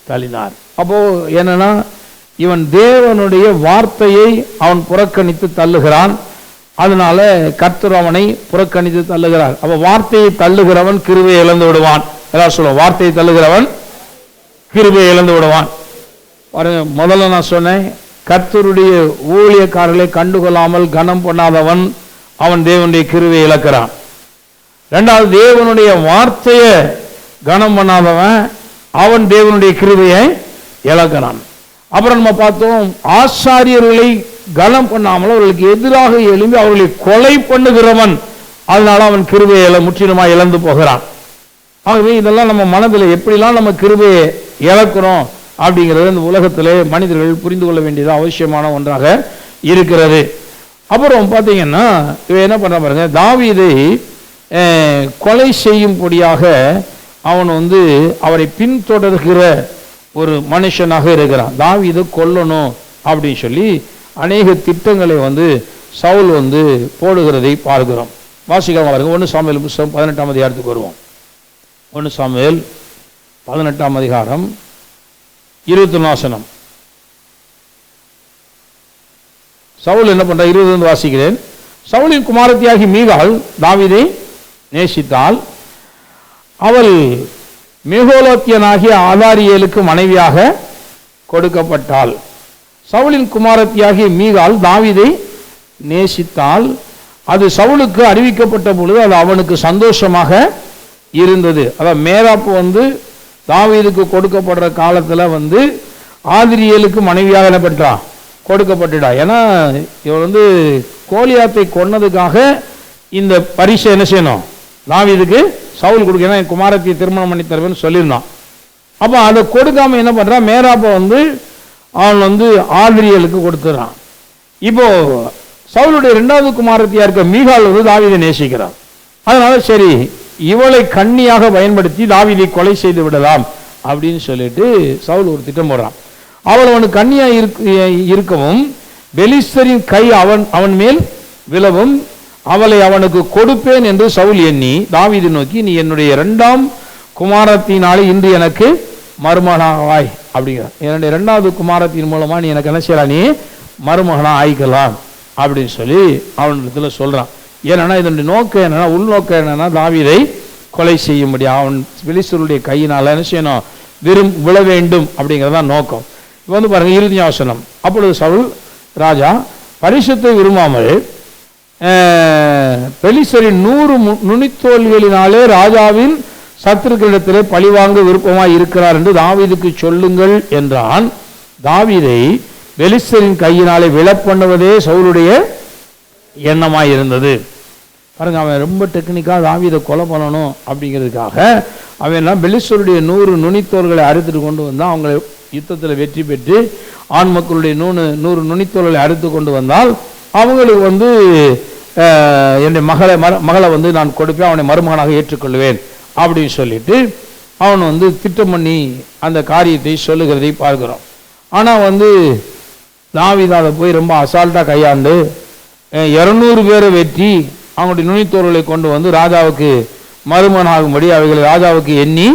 Speaker 1: தள்ளினார். அப்போ என்னன்னா, இவன் தேவனுடைய வார்த்தையை அவன் புறக்கணித்து தள்ளுகிறான். அதனால கர்த்தர் அவனை புறக்கணித்து தள்ளுகிறார். அப்ப வார்த்தையை தள்ளுகிறவன் கிருபையை இழந்து விடுவான். எல்லாரும் சொல்லுவோம், வார்த்தையை தள்ளுகிறவன் கிருபையை இழந்து விடுவான். முதல்ல நான் சொன்னேன், கர்த்தருடைய ஊழியக்காரர்களை கண்டுகொள்ளாமல் கனம் பண்ணாதவன் அவன் தேவனுடைய கிருபையை இழக்கிறான். இரண்டாவது, தேவனுடைய வார்த்தையை கனம் பண்ணாதவன் அவன் தேவனுடைய கிருபையை இழக்கிறான். அப்புறம் நம்ம பார்த்தோம், ஆசாரியர்களை கனம் பண்ணாமல் அவர்களுக்கு எதிராக எழும்பி அவர்களை கொலை பண்ணுகிறவன், அதனால அவன் கிருபையை முற்றிலுமாக இழந்து போகிறான். ஆகவே இதெல்லாம் நம்ம மனதில் எப்படிலாம் நம்ம கிருபையை இழக்கிறோம் அப்படிங்கிறது இந்த உலகத்திலே மனிதர்கள் புரிந்து கொள்ள வேண்டியது அவசியமான ஒன்றாக இருக்கிறது. அப்புறம் பார்த்தீங்கன்னா இவன் என்ன பண்ண பாருங்க, தாவீதை கொலை செய்யும்படியாக அவன் வந்து அவரை பின்தொடர்கிற ஒரு மனுஷனாக இருக்கிறான். தாவீதை கொல்லணும் அப்படின்னு சொல்லி அநேக திட்டங்களை வந்து சவுல் வந்து போடுகிறதை பார்க்கிறோம். வாசிக்கலாம் பாருங்க. 1 சாமுவேல் புத்தகம் 18ஆம் அதிகாரத்துக்கு வருவோம். 1 சாமுவேல் 18ஆம் அதிகாரம் 21 வசனம். சவுல் என்ன பண்ற? 20 வாசிக்கிறேன். சவுலின் குமாரத்தியாகி மீகாள் தாவீதை நேசித்தாள். அவள் மேகோலோத்தியனாகிய ஆதாரியேலுக்கு மனைவியாக கொடுக்கப்பட்டாள். சவுலின் குமாரத்தியாகிய மீகாள் தாவீதை நேசித்தாள். அது சவுலுக்கு அறிவிக்கப்பட்ட பொழுது அது அவனுக்கு சந்தோஷமாக இருந்தது. அதாவது மேராப்பு தாவீதுக்கு கொடுக்கப்படுற காலத்தில் ஆதிரியேலுக்கு மனைவியாக என்ன பெற்றான்? கொடுக்கப்பட்டுடா. ஏன்னா இவன் கோலியாத்தை கொன்னதுக்காக இந்த பரிசை என்ன செய்யணும்? தாவீதுக்கு சவுல் கொடுக்க, ஏன்னா குமாரத்தியை திருமணம் பண்ணி தருவேன்னு சொல்லியிருந்தான். அப்போ அதை கொடுக்காம என்ன பண்றான்? மேராப்பை அவன் ஆதிரியேலுக்கு கொடுத்துறான். இப்போ சவுலுடைய 2வது குமாரத்தியா இருக்க மீகாள் தாவீதை நேசிக்கிறான். அதனால சரி, இவளை கண்ணியாக பயன்படுத்தி தாவீதை கொலை செய்து விடலாம் அப்படின்னு சொல்லிட்டு சவுல் ஒரு திட்டம் போடுறான். அவனுக்கு கண்ணியா இருக்கவும் பெலிஸ்தரின் கை அவன் மேல் விழவும் அவளை அவனுக்கு கொடுப்பேன் என்று சவுல் எண்ணி தாவீதை நோக்கி, நீ என்னுடைய 2ஆம் குமாரத்தினாலே இன்று எனக்கு மருமகனாவாய் அப்படிங்கிற. என்னுடைய 2வது குமாரத்தின் மூலமா நீ எனக்கு என்ன செய்யலாம்? நீ மருமகனா ஆயிக்கலாம் அப்படின்னு சொல்லி அவனிடத்துல சொல்றான். ஏன்னா இதனுடைய நோக்கம் என்னன்னா, உள்நோக்கம் என்னன்னா, தாவீதை கொலை செய்ய முடியும், அவன் பெலிஸ்தருடைய கையினால என்ன செய்யணும்? விழ வேண்டும் அப்படிங்கிறதான் நோக்கம். இப்போ பாருங்க 20 வசனம். அப்பொழுது சவுல் ராஜா பரிசுத்தை விரும்பாமல் பெலிஸ்தரின் 100 நுனித்தோல்களினாலே ராஜாவின் சத்துருக்களிடத்திலே பழிவாங்க விருப்பமாய் இருக்கிறார் என்று தாவீதுக்கு சொல்லுங்கள் என்றான். தாவீதை பெலிஸ்தரின் கையினாலே விழப்பண்ணுவதே சவுலுடைய எண்ணமாய் இருந்தது. பாருங்க, அவன் ரொம்ப டெக்னிக்காக தாவீதை கொலை பண்ணணும் அப்படிங்கிறதுக்காக அவன் பெலிஸ்தருடைய 100 நுனித்தோல்களை அறுத்துட்டு கொண்டு வந்தான். அவங்களை யுத்தத்தில் வெற்றி பெற்று ஆண் மக்களுடைய 100 நுனித்தோல்களை அறுத்து கொண்டு வந்தால் அவங்களுக்கு என்னுடைய மகளை நான் கொடுப்பேன், அவனை மருமகனாக ஏற்றுக்கொள்வேன் அப்படின்னு சொல்லிட்டு அவன் திட்டம் பண்ணி அந்த காரியத்தை சொல்லுகிறதை பார்க்கிறோம். ஆனால் தாவீது அதை போய் ரொம்ப அசால்ட்டாக கையாண்டு 200 பேரை வெற்றி அவங்களுடைய நுனித்தோர்களை கொண்டு ராஜாவுக்கு மருமகனாகும்படி அவைகளை ராஜாவுக்கு எண்ணி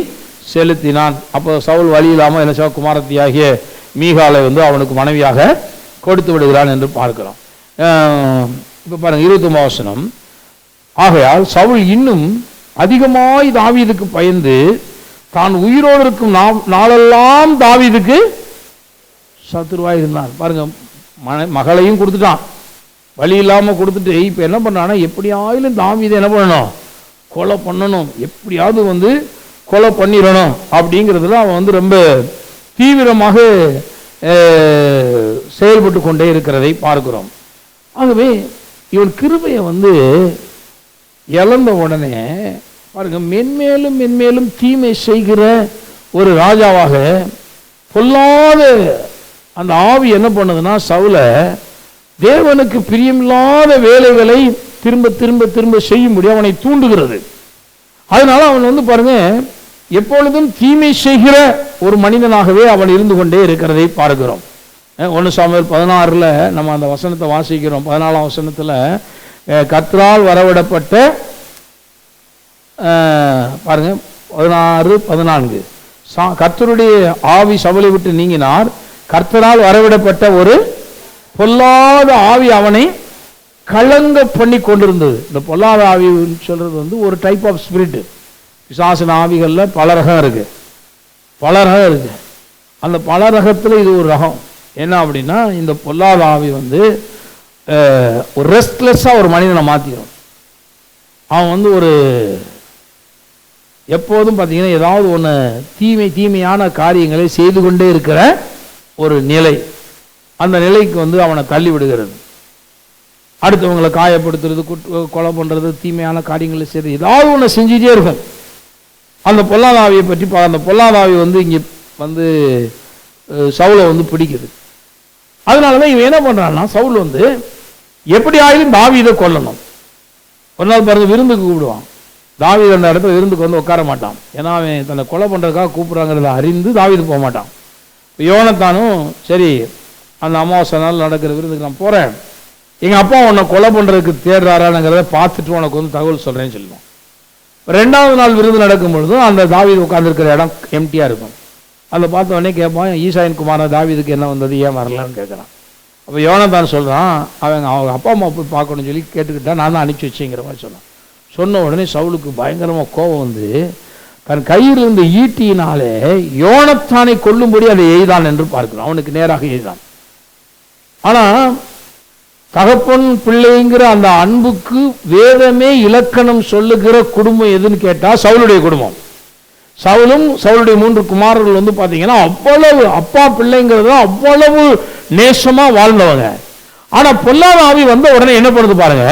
Speaker 1: செலுத்தினான். அப்போ சவுல் வழி இல்லாமல் என்ன செய்ய? குமாரத்தியாகிய மீகாலை அவனுக்கு மனைவியாக கொடுத்து விடுகிறான் என்று பார்க்கிறோம். இப்போ பாருங்க 29 வசனம். ஆகையால் சவுல் இன்னும் அதிகமாய் தாவீதுக்கு பயந்து தான் உயிரோடு இருக்கும் நாளெல்லாம் தாவீதுக்கு சத்துருவாய் இருந்தான். பாருங்க, மகளையும் கொடுத்துட்டான், வழி இல்லாமல் கொடுத்துட்டு இப்போ என்ன பண்ணான்னா, எப்படியாவது தாவீதை என்ன பண்ணணும்? கொலை பண்ணணும், எப்படியாவது கொலை பண்ணிடணும் அப்படிங்கிறதுல அவன் ரொம்ப தீவிரமாக செயல்பட்டு கொண்டே இருக்கிறதை பார்க்கிறோம். ஆகவே இவன் கிருபையை இழந்த உடனே பாருங்க, மென்மேலும் மென்மேலும் தீமை செய்கிற ஒரு ராஜாவாக பொல்லாத அந்த ஆவி என்ன பண்ணுதுன்னா, சவுலை தேவனுக்கு பிரியமில்லாத வேலைகளை திரும்ப திரும்ப திரும்ப செய்யும்படி அவனை தூண்டுகிறது. அதனால அவன் பாருங்க, எப்பொழுதும் தீமை செய்கிற ஒரு மனிதனாகவே அவன் இருந்து கொண்டே இருக்கிறதை பார்க்கிறோம். 1 சாமுவேல் 16 நம்ம அந்த வசனத்தை வாசிக்கிறோம். 14ஆம் வசனத்தில் கர்த்தரால் வரவிடப்பட்ட பாருங்க 16-14 கர்த்தருடைய ஆவி சவுலை விட்டு நீங்கினார், கர்த்தரால் வரவிடப்பட்ட ஒரு பொல்லாத ஆவி அவனை கலங்க பண்ணி கொண்டிருந்தது. இந்த பொல்லாத ஆவி சொல்றது ஒரு டைப் ஆஃப் ஸ்பிரிட். பிசாசின ஆவிகளில் பல ரகம் இருக்கு. அந்த பல ரகத்தில் இது ஒரு ரகம். என்ன அப்படின்னா, இந்த பொல்லாத ஆவி ஒரு ரெஸ்ட்லெஸ்ஸாக ஒரு மனிதனை மாற்றிடும். அவன் ஒரு எப்போதும் பார்த்தீங்கன்னா ஏதாவது ஒன்று தீமையான காரியங்களை செய்து கொண்டே இருக்கிற ஒரு நிலை, அந்த நிலைக்கு அவனை தள்ளி விடுகிறது. அடுத்தவங்களை காயப்படுத்துறது, கொலை பண்ணுறது, தீமையான காரியங்களை செய்கிறது, ஏதாவது ஒன்று செஞ்சுட்டே இருக்கும். அந்த பொல்லாதாவியை பற்றி அந்த பொல்லாதாவி இங்கே சவுலை பிடிக்குது. அதனால தான் இவன் என்ன பண்ணுறான்னா, சவுல் எப்படி ஆயிலும் தாவீதை கொல்லணும். ஒரு நாள் பாருங்க, விருந்துக்கு கூப்பிடுவான். தாவீது அந்த இடத்துல விருந்துக்கு உட்கார மாட்டான். ஏன்னா அவன் தன்னை கொலை பண்ணுறதுக்காக கூப்பிட்றாங்கிறத அறிந்து தாவீது போக மாட்டான். யோனத்தானும் சரி, அந்த அமாவாசை நாள் நடக்கிற விருந்துக்கு நான் போகிறேன், எங்கள் அப்பா உன்னை கொலை பண்ணுறதுக்கு தேடுறாரானுங்கிறத பார்த்துட்டு உனக்கு தகவல் சொல்கிறேன்னு சொல்லுவான். 2வது நாள் விருந்து நடக்கும் பொழுதும் அந்த தாவீது உட்கார்ந்துருக்கிற இடம் எம்டியாக இருக்கும். அதை பார்த்த உடனே கேட்பான், ஈசாயின் குமாரன் தாவீதுக்கு என்ன வந்தது, ஏன் வரலன்னு கேட்குறான். அப்போ யோனத்தான் சொல்கிறான், அவங்க அப்பா அம்மா போய் பார்க்கணும்னு சொல்லி கேட்டுக்கிட்டா நான் தான் அனுப்பிச்சி வச்சேங்கிற மாதிரி சொன்னான். சொன்ன உடனே சவுலுக்கு பயங்கரமாக கோபம் வந்து தன் கையில் இருந்த ஈட்டியினாலே யோனத்தானை கொல்லும்படி அதை எய்தான் என்று பார்க்கிறோம். அவனுக்கு நேராக எய்தான். ஆனால் தகப்பன் பிள்ளைங்கிற அந்த அன்புக்கு வேதமே இலக்கணம் சொல்லுகிற குடும்பம் எதுன்னு கேட்டால் சவுலுடைய குடும்பம். சவுலும் சவுளுடைய 3 குமாரர்கள் வந்து பார்த்தீங்கன்னா அவ்வளவு அப்பா பிள்ளைங்கிறது அவ்வளவு நேசமாக வாழ்ந்தவங்க. ஆனால் பொல்லாத ஆவி வந்த உடனே என்ன பண்ணுது பாருங்க,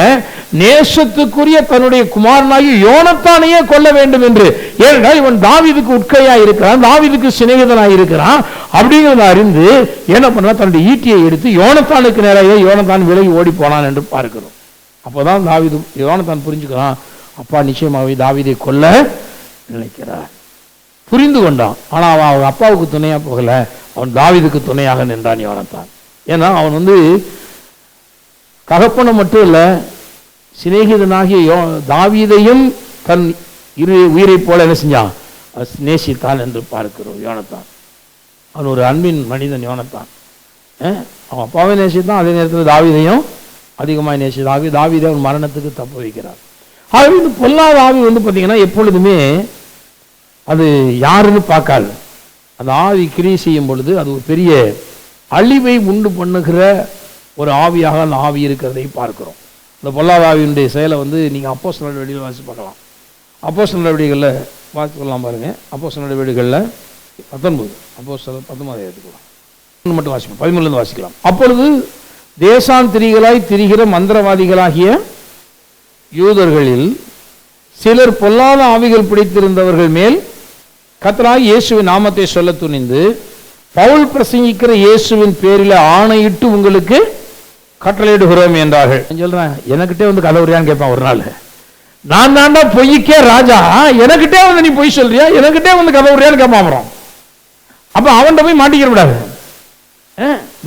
Speaker 1: நேசத்துக்குரிய தன்னுடைய குமாரனாகி யோனத்தானையே கொல்ல வேண்டும் என்று. ஏனென்றால் இவன் தாவீதுக்கு உட்கையாக இருக்கிறான், தாவீதுக்கு சிநேகிதனாக இருக்கிறான் அப்படிங்கிறத அறிந்து என்ன பண்ணா, தன்னுடைய ஈட்டியை எடுத்து யோனத்தானுக்கு நேராக யோனத்தான் விலகி ஓடி போனான் என்று பார்க்கிறோம். அப்போதான் தாவீது யோனத்தான் புரிஞ்சுக்கிறான், அப்பா நிச்சயமாகவே தாவீதை கொல்ல நினைக்கிறார். புரிந்து கொண்டான். ஆனால் அவன் அவங்க அப்பாவுக்கு துணையாக போகல, அவன் தாவீதுக்கு துணையாக நின்றான் யோனத்தான். ஏன்னா அவன் வந்து தகப்பனை மட்டும் இல்லை, சிநேகிதனாகிய தாவீதையும் தன் உயிரை போல என்ன செஞ்சான், நேசித்தான் என்று பார்க்கிறோம். யோனத்தான் அவன் ஒரு அன்பின் மனிதன். யோனத்தான் அவன் அப்பாவை நேசித்தான், அதே நேரத்தில் தாவீதையும் அதிகமாக நேசித்தான். தாவீதை அவன் மரணத்துக்கு தப்பு வைக்கிறார். ஆகவே இந்த பொல்லாத ஆவி வந்து பார்த்தீங்கன்னா எப்பொழுதுமே அது யாருன்னு பார்க்காது. அந்த ஆவி கிரியை செய்யும் பொழுது அது ஒரு பெரிய அழிவை உண்டு பண்ணுகிற ஒரு ஆவியாக அந்த ஆவி இருக்கிறதை பார்க்கிறோம். இந்த பொல்லாத ஆவியினுடைய செயலை வந்து நீங்கள் அப்போஸ்தலர் நடவடிக்கையில் வாசி பார்க்கலாம். அப்போஸ்தலர் நடவடிக்கைகளில் வாசிக்கலாம் பாருங்கள். அப்போஸ்தலர் நடவடிக்கைகளில் 19 அப்போஸ்தலர் 19 எடுத்துக்கலாம், மட்டும் வாசிக்கலாம், 13 வாசிக்கலாம். அப்பொழுது தேசாந்திரிகளாய் திரிகிற மந்திரவாதிகளாகிய யூதர்களில் சிலர் பொல்லாத ஆவிகள் பிடித்திருந்தவர்கள் மேல் கர்த்தராகிய இயேசுவின் நாமத்தை சொல்ல துணிந்து, பவுல் பிரசங்கிக்கிற இயேசுவின் பேரில் ஆணையிட்டு உங்களுக்கு கட்டளையிடுகிறோம் என்றார்கள். சொல்றேன், எனக்கிட்டே வந்து கதவுறியான்னு கேட்பான் ஒரு நாள். நான் தாண்டா பொய்க்கே ராஜா, எனக்கிட்டே வந்து நீ பொய் சொல்றியா, எனக்கிட்டே வந்து கதவுறியான்னு கேட்பான். அப்ப அவன்கிட்ட போய் மாட்டிக்க கூடாது.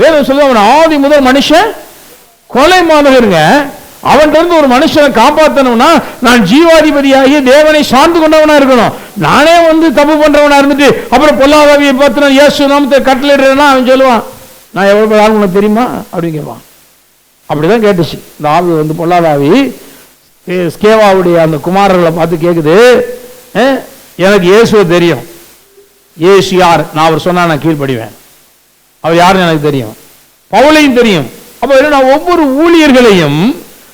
Speaker 1: வேதம் சொல்ல, அவன் ஆதி முதல் மனுஷன் கொலை மாதகருங்க. அவன்கிட்ட இருந்து ஒரு மனுஷனை காப்பாற்றணும்னா நான் ஜீவாதிபதியாகிய தேவனை சார்ந்து கொண்டவனா இருக்கணும். நானே வந்து தப்பு பண்றவனா இருந்துட்டு அப்புறம் பொல்லாதாவியை பார்த்து நான் இயேசு நாமத்தை கட்டளையிடுறேன்னா அவன் சொல்லுவான், நான் எவ்வளவு ஆள் உனக்கு தெரியுமா அப்படின்னு கேட்பான். அப்படிதான் கேட்டுச்சு. இந்த ஆவி வந்து பொல்லாதாவி ஸ்கேவாவுடைய அந்த குமாரர்களை பார்த்து கேட்குது, எனக்கு இயேசுவை தெரியும், இயேசு யார், நான் அவர் சொன்னா நான் கீழ்ப்படிவேன், அவர் யாருன்னு எனக்கு தெரியும், பவுலையும் தெரியும். அப்போ நான் ஒவ்வொரு ஊழியர்களையும்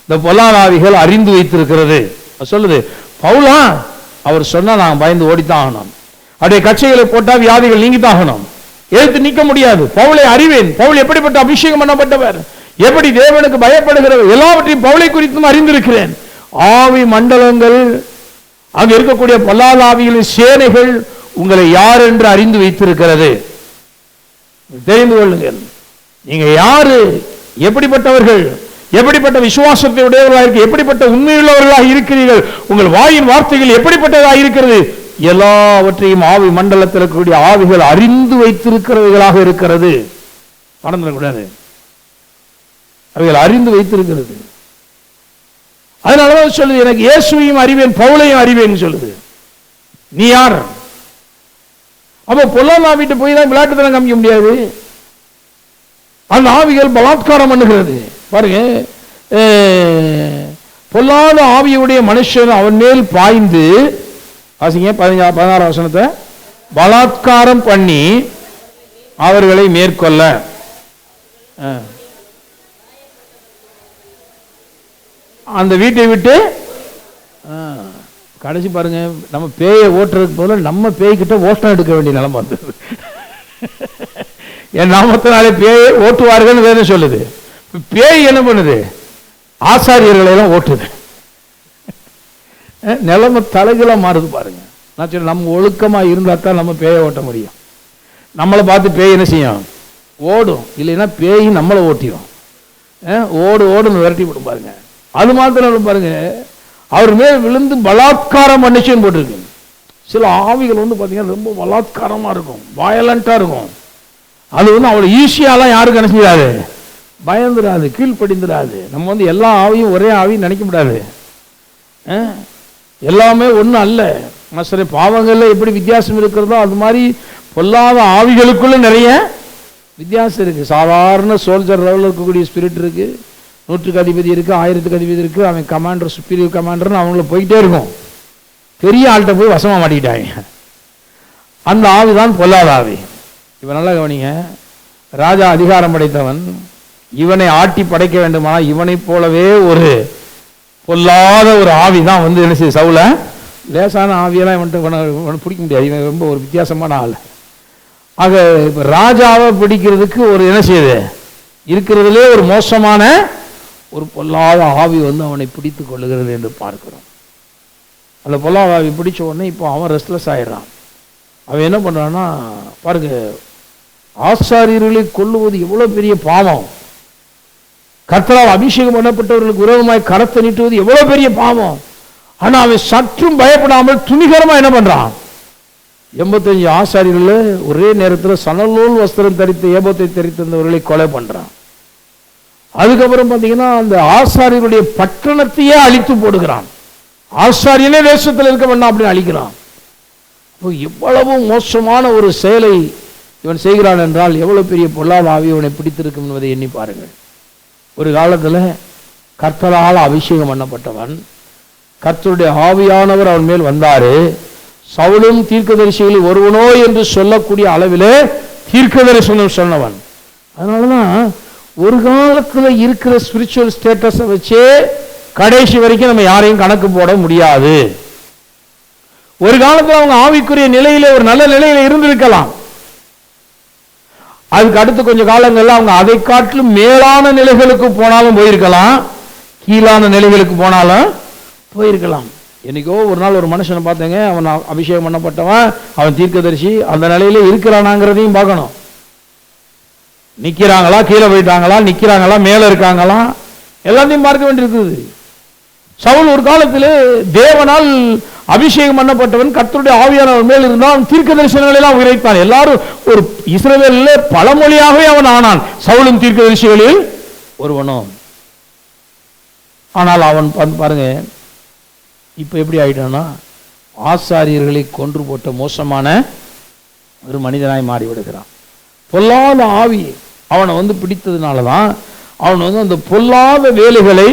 Speaker 1: இந்த பொல்லாதாவிகள் அறிந்து வைத்திருக்கிறது சொல்லுது. பவுலா அவர் சொன்னா நான் பயந்து ஓடித்தான் ஆகணும், அப்படியே கட்சிகளை போட்டா வியாதிகள் நீங்கித்தான் ஆகணும், எழுத்து நிற்க முடியாது. பவுலை அறிவேன், பவுல் எப்படிப்பட்ட அபிஷேகம் பண்ணப்பட்டவர், எப்படி தேவனுக்கு பயப்படுகிறவர், எல்லாவற்றையும் பவுலை குறித்தும் அறிந்திருக்கிறேன். ஆவி மண்டலங்கள், அங்கு இருக்கக்கூடிய பொல்லாத ஆவிகளின் சேனைகள் உங்களை யார் என்று அறிந்து வைத்திருக்கிறது. தெரிந்து கொள்ளுங்கள், நீங்க யாரு, எப்படிப்பட்டவர்கள், எப்படிப்பட்ட விசுவாசத்தை உடையவர்களாக, எப்படிப்பட்ட உண்மையுள்ளவர்களாக இருக்கிறீர்கள், உங்கள் வாயின் வார்த்தைகள் எப்படிப்பட்டதாக இருக்கிறது, எல்லாவற்றையும் ஆவி மண்டலத்தில் இருக்கக்கூடிய ஆவிகள் அறிந்து வைத்திருக்கிறவர்களாக இருக்கிறது. மறந்துடக்கூடாது, அவைகள் அறிந்து வைத்திருக்கிறது. அதனாலதான் சொல்லுது, எனக்கு இயேசுவையும் அறிவேன் பவுலையும் அறிவேன் சொல்லுது. நீ யார்? அப்ப பொல்லாத ஆவிட்டு போய் தான் விளையாட்டுத்தனம் காமிக்க முடியாது. அந்த ஆவிகள் பலாத்காரம் பண்ணுகிறது பாருங்க. பொல்லாத ஆவியுடைய மனுஷன் அவன் மேல் பாய்ந்து, வாசிங்க 16 வசனத்தை, பலாத்காரம் பண்ணி அவர்களை மேற்கொள்ள. அந்த வீட்டை விட்டு கடைசி பாருங்க, நம்ம பேயை ஓட்டுறதுக்கு போல நம்ம பேய்கிட்ட ஓட்டம் எடுக்க வேண்டிய நிலைமை வந்தது. என் நாமத்தினாலே பேயை ஓட்டுவார்கள் வேணும் சொல்லுது. பேய் என்ன பண்ணுது, ஆசாரியர்களை எல்லாம் ஓட்டுது. நிலைமை தலைகளா மாறுது பாருங்க. நான் சொல்ல, நம்ம ஒழுக்கமா இருந்தா தான் நம்ம பேயை ஓட்ட முடியும். நம்மளை பார்த்து பேய் என்ன செய்யும், ஓடும். இல்லைன்னா பேய் நம்மளை ஓட்டிடும். ஓடு ஓடுன்னு விரட்டி விடும் பாருங்க. அது மாத்திரம் பாருங்க, அவர் மேல் விழுந்து பலாத்காரம் பண்ணிச்சுன்னு போட்டிருக்கு. சில ஆவிகள் வந்து பார்த்தீங்கன்னா ரொம்ப பலாத்காரமாக இருக்கும், வயலண்டா இருக்கும். அது வந்து அவ்வளோ ஈஸியாலாம் யாருக்கு என்ன செய்யாது, பயந்துடாது, கீழ்ப்படிந்துடாது. நம்ம வந்து எல்லா ஆவியும் ஒரே ஆவியும் நினைக்க முடியாது. எல்லாமே ஒன்றும் அல்ல. சரி, பாவங்களில் எப்படி வித்தியாசம் இருக்கிறதோ அது மாதிரி பொல்லாத ஆவிகளுக்குள்ள நிறைய வித்தியாசம் இருக்கு. சாதாரண சோல்ஜர் லெவலில் இருக்கக்கூடிய ஸ்பிரிட் இருக்கு, 100க்கு அதிபதி இருக்கு, 1000க்கு அதிபதி இருக்கு, அவன் கமாண்டர், சுப்பீரியர் கமாண்டர்னு அவங்கள போயிட்டே இருக்கும். பெரிய ஆள்கிட்ட போய் வசமாக மாட்டிக்கிட்டாங்க. அந்த ஆவி தான் பொல்லாத ஆவி. இவன் நல்லா கவனிங்க, ராஜா அதிகாரம் படைத்தவன், இவனை ஆட்டி படைக்க வேண்டுமானால் இவனை போலவே ஒரு பொல்லாத ஒரு ஆவி தான் வந்து என்ன செய்ய சவுல. லேசான ஆவியெல்லாம் இவன்ட்டு பிடிக்க முடியாது, இவன் ரொம்ப ஒரு வித்தியாசமான ஆள். ஆக இப்போ ராஜாவை பிடிக்கிறதுக்கு ஒரு என்ன செய்யுது, இருக்கிறதுலே ஒரு மோசமான ஒரு பொல்லாத ஆவி வந்து அவனை பிடித்து கொள்ளுகிறது என்று பார்க்கிறோம். அந்த பொல்லாத ஆவி பிடிச்ச உடனே இப்போ அவன் ரெஸ்ட்லெஸ் ஆயிடுறான். அவன் என்ன பண்ணுறான்னா பாருங்க, ஆசாரியர்களை கொல்லுவது எவ்வளோ பெரிய பாவம், கர்த்தரால் அபிஷேகம் பண்ணப்பட்டவர்களுக்கு விரோதமாய் கரத்தை நீட்டுவது எவ்வளோ பெரிய பாவம். ஆனால் அவன் சற்றும் பயப்படாமல் துணிகரமாக என்ன பண்ணுறான், 85 ஆசாரியர்கள் ஒரே நேரத்தில் சணலூல் வஸ்திரம் தரித்த ஏபத்தை தரித்திருந்தவர்களை கொலை பண்ணுறான். அதுக்கப்புறம் பார்த்தீங்கன்னா அந்த ஆசாரியருடைய பட்டணத்தையே அழித்து போடுகிறான். ஆசாரியனே தேசத்தில் இருக்க வேண்டாம் அப்படின்னு அழிக்கிறான். எவ்வளவு மோசமான ஒரு செயலை இவன் செய்கிறான் என்றால் எவ்வளவு பெரிய பொல்லாத ஆவி இவனை பிடித்திருக்கும் என்பதை எண்ணி பாருங்கள். ஒரு காலத்தில் கர்த்தரால் அபிஷேகம் பண்ணப்பட்டவன், கர்த்தருடைய ஆவியானவர் அவன் மேல் வந்தாரு. சவுலும் தீர்க்கதரிசிகளில் ஒருவனோ என்று சொல்லக்கூடிய அளவிலே தீர்க்கதரிசனம் சொன்னவன். அதனாலதான் ஒரு காலத்தில் இருக்கிற ஸ்பிரிச்சுவல் ஸ்டேட்டஸை வச்சே கடைசி வரைக்கும் நம்ம யாரையும் கணக்கு போட முடியாது. ஒரு காலத்தில் அவங்க ஆவிக்குரிய நிலையில ஒரு நல்ல நிலையில இருந்திருக்கலாம், அதுக்கு அடுத்து கொஞ்சம் காலங்கள்ல அவங்க அதை காட்டிலும் மேலான நிலைகளுக்கு போனாலும் போயிருக்கலாம், கீழான நிலைகளுக்கு போனாலும் போயிருக்கலாம். என்னைக்கோ ஒரு நாள் ஒரு மனுஷனை பார்த்தேங்க, அவன் அபிஷேகம் பண்ணப்பட்டவன், அவன் தீர்க்கதரிசி, அந்த நிலையில இருக்கிறானாங்கிறதையும் பார்க்கணும். நிக்கிறாங்களா, கீழே போயிட்டாங்களா, நிக்கிறாங்களா, மேல இருக்காங்களா, எல்லாத்தையும் பார்க்க வேண்டியிருக்குது. சவுல் ஒரு காலத்தில் தேவனால் அபிஷேகம் பண்ணப்பட்டவன், கர்த்தருடைய ஆவியானவர் மேல் இருந்தான், தீர்க்க தரிசனங்களை எல்லாம் உரைத்தான். எல்லாரும் ஒரு இஸ்ரவேலில் பழமொழியாகவே அவன் ஆனான், சவுலும் தீர்க்க தரிசிகளில் ஒருவனும். ஆனால் அவன் பாருங்க இப்ப எப்படி ஆயிட்டான்னா, ஆசாரியர்களை கொன்று போட்ட மோசமான ஒரு மனிதனாய் மாறிவிடுகிறான். பொல்லாத ஆவி அவனை வந்து பிடித்ததுனாலதான் அவன் வந்து அந்த பொல்லாத வேலைகளை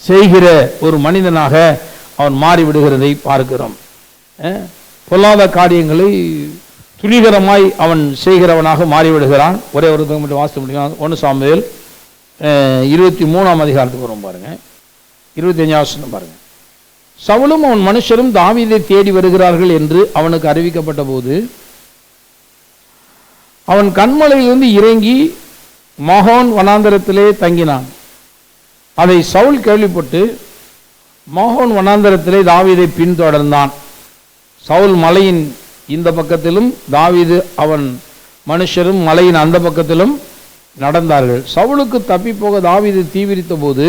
Speaker 1: செய்கிற ஒரு மனிதனாக அவன் மாறிவிடுகிறதை பார்க்கிறோம். பொல்லாத காரியங்களை துணிகரமாய் அவன் செய்கிறவனாக மாறிவிடுகிறான். ஒரே ஒரு மட்டும் வாசித்து முடியும். 1 சாமுவேல் 23ஆம் அதிகாரத்துக்கு வரும் பாருங்க, 25ஆம் பாருங்க. சவுலும் அவன் மனுஷரும் தாவீதை தேடி வருகிறார்கள் என்று அவனுக்கு அறிவிக்கப்பட்ட போது அவன் கன்மலையிலிருந்து இறங்கி மகோன் வனாந்தரத்திலே தங்கினான். அதை சவுல் கேள்விப்பட்டு மகோன் வனாந்தரத்திலே தாவீதை பின்தொடர்ந்தான். சவுல் மலையின் இந்த பக்கத்திலும் தாவீது அவன் மனுஷரும் மலையின் அந்த பக்கத்திலும் நடந்தார்கள். சவுலுக்கு தப்பி போக தாவீது தீவிரித்த போது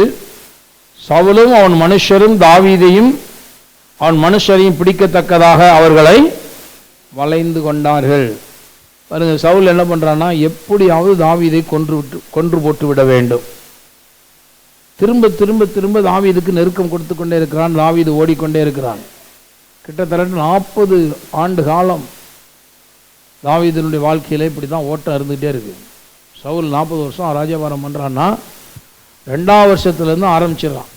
Speaker 1: சவுலும் அவன் மனுஷரும் தாவீதையும் அவன் மனுஷரையும் பிடிக்கத்தக்கதாக அவர்களை வளைந்து கொண்டார்கள். பாருங்க, சவுல் என்ன பண்றான்னா, எப்படியாவது தாவீதை கொன்று போட்டு விட வேண்டும். திரும்ப திரும்ப திரும்ப தாவீதுக்கு நெருக்கம் கொடுத்து கொண்டே இருக்கிறான். தாவீது ஓடிக்கொண்டே இருக்கிறான். கிட்டத்தட்ட 40 ஆண்டு காலம் தாவீதினுடைய வாழ்க்கையில இப்படிதான் ஓட்டம் இருந்துகிட்டே இருக்கு. சவுல் 40 வருஷம் ராஜ்யபாரம் பண்றான்னா 2ஆம் வருஷத்துலேருந்து ஆரம்பிச்சிடலாம்.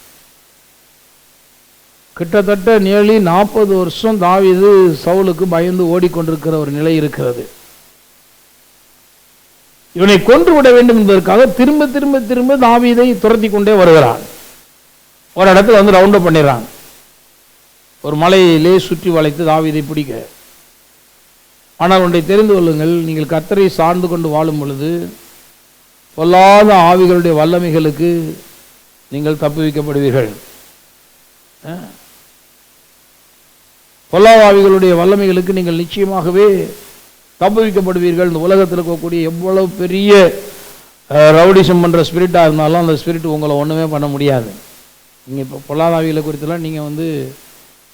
Speaker 1: கிட்டத்தட்ட நியர்லி 40 வருஷம் தாவீது சவுலுக்கு பயந்து ஓடிக்கொண்டிருக்கிற ஒரு நிலை இருக்கிறது. இவனை கொன்று விட வேண்டும் என்பதற்காக திரும்ப திரும்ப திரும்ப தாவீதை துரத்தி கொண்டே வருகிறான். ஒரு இடத்துல வந்து ரவுண்ட் அப் பண்ணிடுறான். ஒரு மலையிலே சுற்றி வளைத்து தாவீதை பிடிக்க. ஆனால் ஒன்றை தெரிந்து கொள்ளுங்கள், நீங்கள் கர்த்தரை சார்ந்து கொண்டு வாழும் பொழுது பொல்லாத ஆவிகளுடைய வல்லமைகளுக்கு நீங்கள் தப்புவிக்கப்படுவீர்கள். பொல்லாத ஆவிகளுடைய வல்லமைகளுக்கு நீங்கள் நிச்சயமாகவே தப்புவிக்கப்படுவீர்கள். இந்த உலகத்தில் இருக்கக்கூடிய எவ்வளவு பெரிய ரவுடிசம் பண்ணுற ஸ்பிரிட்டாக இருந்தாலும் அந்த ஸ்பிரிட் உங்களை ஒன்றுமே பண்ண முடியாது. நீங்கள் இப்போ பொல்லாத ஆவிகளை குறித்தெல்லாம் நீங்கள் வந்து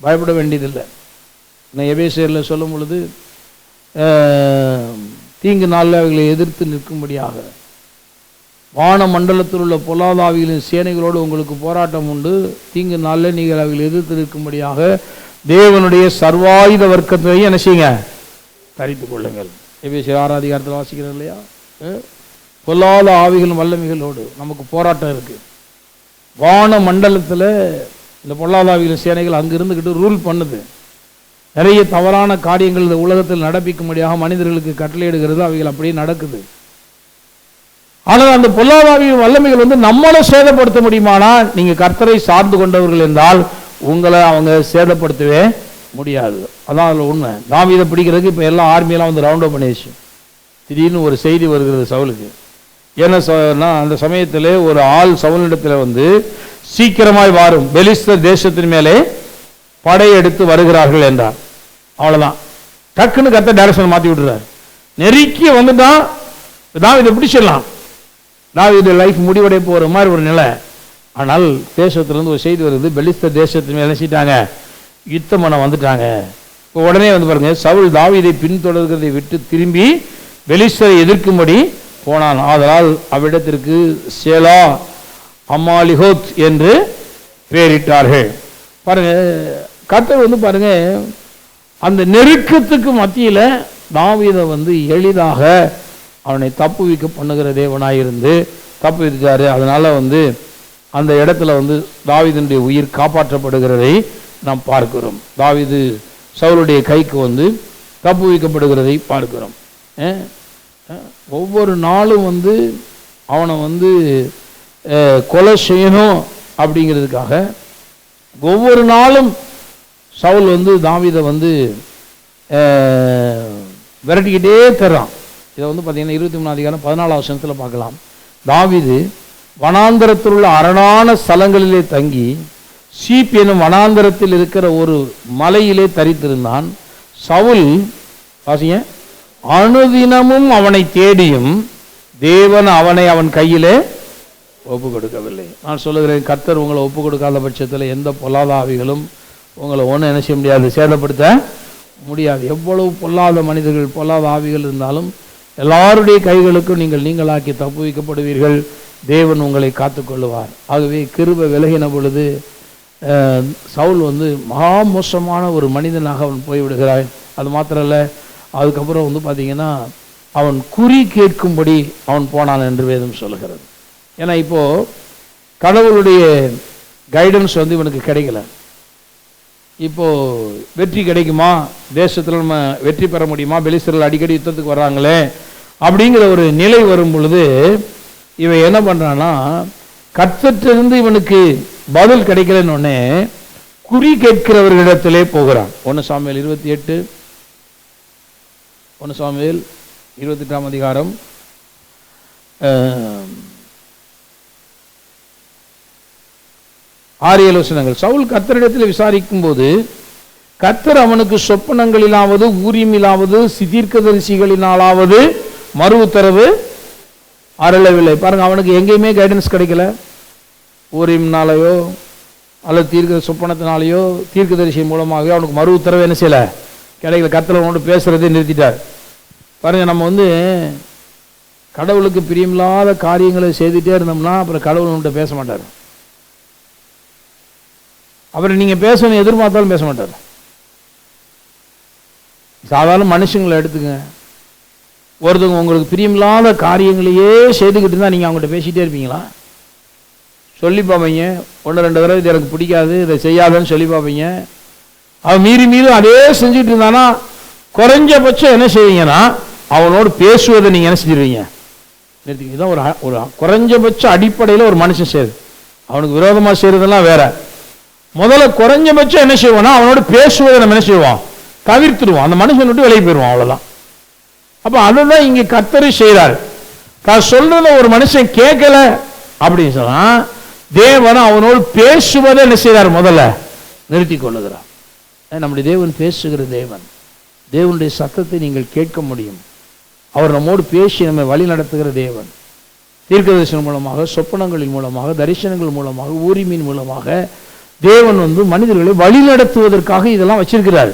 Speaker 1: பயப்பட வேண்டியதில்லை. நான் எபேசியரில் சொல்லும் பொழுது தீங்கு நாளில் அவைகளை எதிர்த்து நிற்கும்படியாக வான மண்டலத்தில் உள்ள பொல்லாத ஆவிகளின் சேனைகளோடு உங்களுக்கு போராட்டம் உண்டு, தீங்கு நாளில் நீங்கள் அவைகளை எதிர்த்து நிற்கும்படியாக தேவனுடைய சர்வாயுத வர்க்கத்தையும் என்ன செய்யுங்க, தரித்து கொள்ளுங்கள். எபேசியர் 6 அதிகாரத்தில் வாசிக்கிறோம் இல்லையா? பொல்லாத ஆவிகளும் வல்லமைகளோடு நமக்கு போராட்டம் இருக்கு. வான மண்டலத்தில் இந்த பொல்லாத ஆவிகளின் சேனைகள் அங்கே இருந்துக்கிட்டு ரூல் பண்ணுது. நிறைய தவறான காரியங்கள் இந்த உலகத்தில் நடப்பிக்கும்படியாக மனிதர்களுக்கு கட்டளையிடுகிறது. அவைகள் அப்படியே நடக்குது. ஆனால் அந்த பொல்லாத ஆவியின் வல்லமைகள் நம்மளை சேதப்படுத்த முடியுமானா, நீங்க கர்த்தரை சார்ந்து கொண்டவர்கள் என்றால் உங்களை அவங்க சேதப்படுத்தவே முடியாது. அதான் அதில் உண்மை. தாவீதை பிடிக்கிறதுக்கு இப்போ எல்லாம் ஆர்மியெல்லாம் ரவுண்ட் அப் பண்ணிடுச்சு. திடீர்னு ஒரு செய்தி வருகிறது சவுலுக்கு. என்ன அந்த சமயத்தில் ஒரு ஆள் சவுலிடத்தில் சீக்கிரமாய் வாரும், பெலிஸ்தர் தேசத்தின் மேலே படையெடுத்து வருகிறார்கள் என்றார். அவ்வளோதான். டக்குன்னு கர்த்தர் டைரக்ஷன் மாற்றி விட்டுறாரு. நெருக்கி வந்துட்டான். தாவீதை பிடிச்சிடலாம், தாவீது லைஃப் முடிவடைய போகிற மாதிரி ஒரு நிலை. ஆனால் தேசத்திலிருந்து ஒரு செய்தி வருது, பெலிஸ்தர் தேசத்தின் மேலே நினைச்சிட்டாங்க, யுத்தம் பண்ண வந்துட்டாங்க. இப்போ உடனே பாருங்க, சவுல் தாவீதை பின்தொடர்கிறதை விட்டு திரும்பி பெலிஸ்தரை எதிர்க்கும்படி போனான். ஆதலால் அவ்விடத்திற்கு சேலா அம்மாலிஹோத் என்று பெயரிட்டார்கள். பாருங்க, கர்த்தர் பாருங்க, அந்த நெருக்கத்துக்கு மத்தியில் தாவீதை எளிதாக அவனை தப்புவிக்க பண்ணுகிற தேவனாயிருந்து தப்புவித்தாரு. அதனால அந்த இடத்துல தாவீதுடைய உயிர் காப்பாற்றப்படுகிறதை நாம் பார்க்கிறோம். தாவீது சவுலுடைய கைக்கு தப்புவிக்கப்படுகிறதை பார்க்கிறோம். ஒவ்வொரு நாளும் அவனை கொலை செய்யணும் அப்படிங்கிறதுக்காக ஒவ்வொரு நாளும் சவுல் தாவீதை விரட்டிக்கிட்டே தர்றான். இதை பார்த்தீங்கன்னா 23 அதிகாரம் 14 வசனத்தில் பார்க்கலாம். தாவீது வனாந்தரத்தில் உள்ள அரணான ஸ்தலங்களிலே தங்கி சீப் எனும் வனாந்தரத்தில் இருக்கிற ஒரு மலையிலே தரித்திருந்தான். சவுல் வாசிங்க, அனுதினமும் அவனை தேடியும் தேவன் அவனை அவன் கையிலே ஒப்பு கொடுக்கவில்லை. நான் சொல்லுகிறேன், கர்த்தர் உங்களை ஒப்பு கொடுக்காத பட்சத்தில் எந்த பொல்லாத ஆவிகளும் உங்களை ஒன்றும் என்ன செய்ய முடியாது, சேதப்படுத்த முடியாது. எவ்வளவு பொல்லாத மனிதர்கள், பொல்லாத ஆவிகள் இருந்தாலும் எல்லாருடைய கைகளுக்கும் நீங்களாக்கி தப்புவிக்கப்படுவீர்கள். தேவன் உங்களை காத்துக்கொள்ளுவார். ஆகவே கிருபை விலகின பொழுது சவுல் மகா மோசமான ஒரு மனிதனாக அவன் போய்விடுகிறான். அது மாத்திரம் இல்லை, அதுக்கப்புறம் பார்த்தீங்கன்னா அவன் குறி கேட்கும்படி அவன் போனான் என்று வேதம் சொல்லுகிறது. ஏன்னா இப்போது கடவுளுடைய கைடன்ஸ் இவனுக்கு கிடைக்கல. இப்போது வெற்றி கிடைக்குமா, தேசத்தில் நம்ம வெற்றி பெற முடியுமா, பெலிஸ்தர்கள் அடிக்கடி யுத்தத்துக்கு வர்றாங்களே அப்படிங்கிற ஒரு நிலை வரும் பொழுது இவன் என்ன பண்ணுறான்னா, கர்த்தரிலிருந்து இவனுக்கு பதில் கிடைக்கலன்னு உடனே குறி கேட்கிறவர்களிடத்திலே போகிறான். 1 சாமுவேல் 28 அதிகாரம் 6-7 வசனங்கள். சவுல் கர்த்தரிடத்தில் விசாரிக்கும் போது கர்த்தர் அவனுக்கு சொப்பனங்களிலாவது ஊரியமிலாவது தீர்க்கதரிசிகளினாலாவது மறு உத்தரவு அருளவில்லை. பாருங்க, அவனுக்கு எங்கேயுமே கைடன்ஸ் கிடைக்கல. ஊரியம்னாலேயோ அல்லது சொப்பனத்தினாலேயோ தீர்க்கதரிசி மூலமாகவே அவனுக்கு மறு உத்தரவு என்ன செய்யலை, கிடைக்கல. கர்த்தர் அவனோடு பேசுறதை நிறுத்திட்டார். பாருங்க, நம்ம கடவுளுக்கு பிரியமில்லாத காரியங்களை செய்துட்டே இருந்தோம்னா அப்புறம் கடவுள் நம்மகிட்ட பேச மாட்டார். அப்புறம் நீங்கள் பேசணும் எதிர்பார்த்தாலும் பேச மாட்டார். சாதாரண மனுஷங்களை எடுத்துங்க. ஒருத்தவங்க உங்களுக்கு பிரியமில்லாத காரியங்களையே செய்துக்கிட்டு இருந்தால் நீங்கள் அவங்ககிட்ட பேசிகிட்டே இருப்பீங்களா? சொல்லி பார்ப்பீங்க. 1-2 தடவை இது எனக்கு பிடிக்காது, இதை செய்யாதுன்னு சொல்லி பார்ப்பீங்க. அவன் மீறி அதே செஞ்சுட்டு இருந்தானா குறைஞ்சபட்சம் என்ன செய்வீங்கன்னா அவனோடு பேசுவதை நீங்கள் என்ன செஞ்சிருவீங்க, நிறுத்திங்க. இதுதான் ஒரு குறைஞ்சபட்ச அடிப்படையில் ஒரு மனுஷன் செய்யுது. அவனுக்கு விரோதமாக செய்கிறதெல்லாம் வேற. முதல்ல குறைஞ்சபட்சம் என்ன செய்வானா அவனோட பேசுவதை நம்ம என்ன செய்வோம், தவிர்த்துடுவோம். அந்த மனுஷன் விட்டு வெளியே போயிடுவோம், அவ்வளோதான். அப்போ அதுதான் இங்கே கர்த்தர் செய்கிறார். தான் சொல்றத ஒரு மனுஷன் கேட்கல அப்படின்னு சொன்னா தேவன் அவனோடு பேசுவதை என்ன செய்கிறார், முதல்ல நிறுத்தி கொள்ளுகிறார். நம்முடைய தேவன் பேசுகிற தேவன். தேவனுடைய சத்தத்தை நீங்கள் கேட்க முடியும். அவர் நம்மோடு பேசி நம்மை வழி நடத்துகிற தேவன். தீர்க்கதரிசனம் மூலமாக, சொப்பனங்களின் மூலமாக, தரிசனங்கள் மூலமாக, ஊரிமின் மூலமாக தேவன் மனிதர்களை வழி நடத்துவதற்காக இதெல்லாம் வச்சிருக்கிறார்.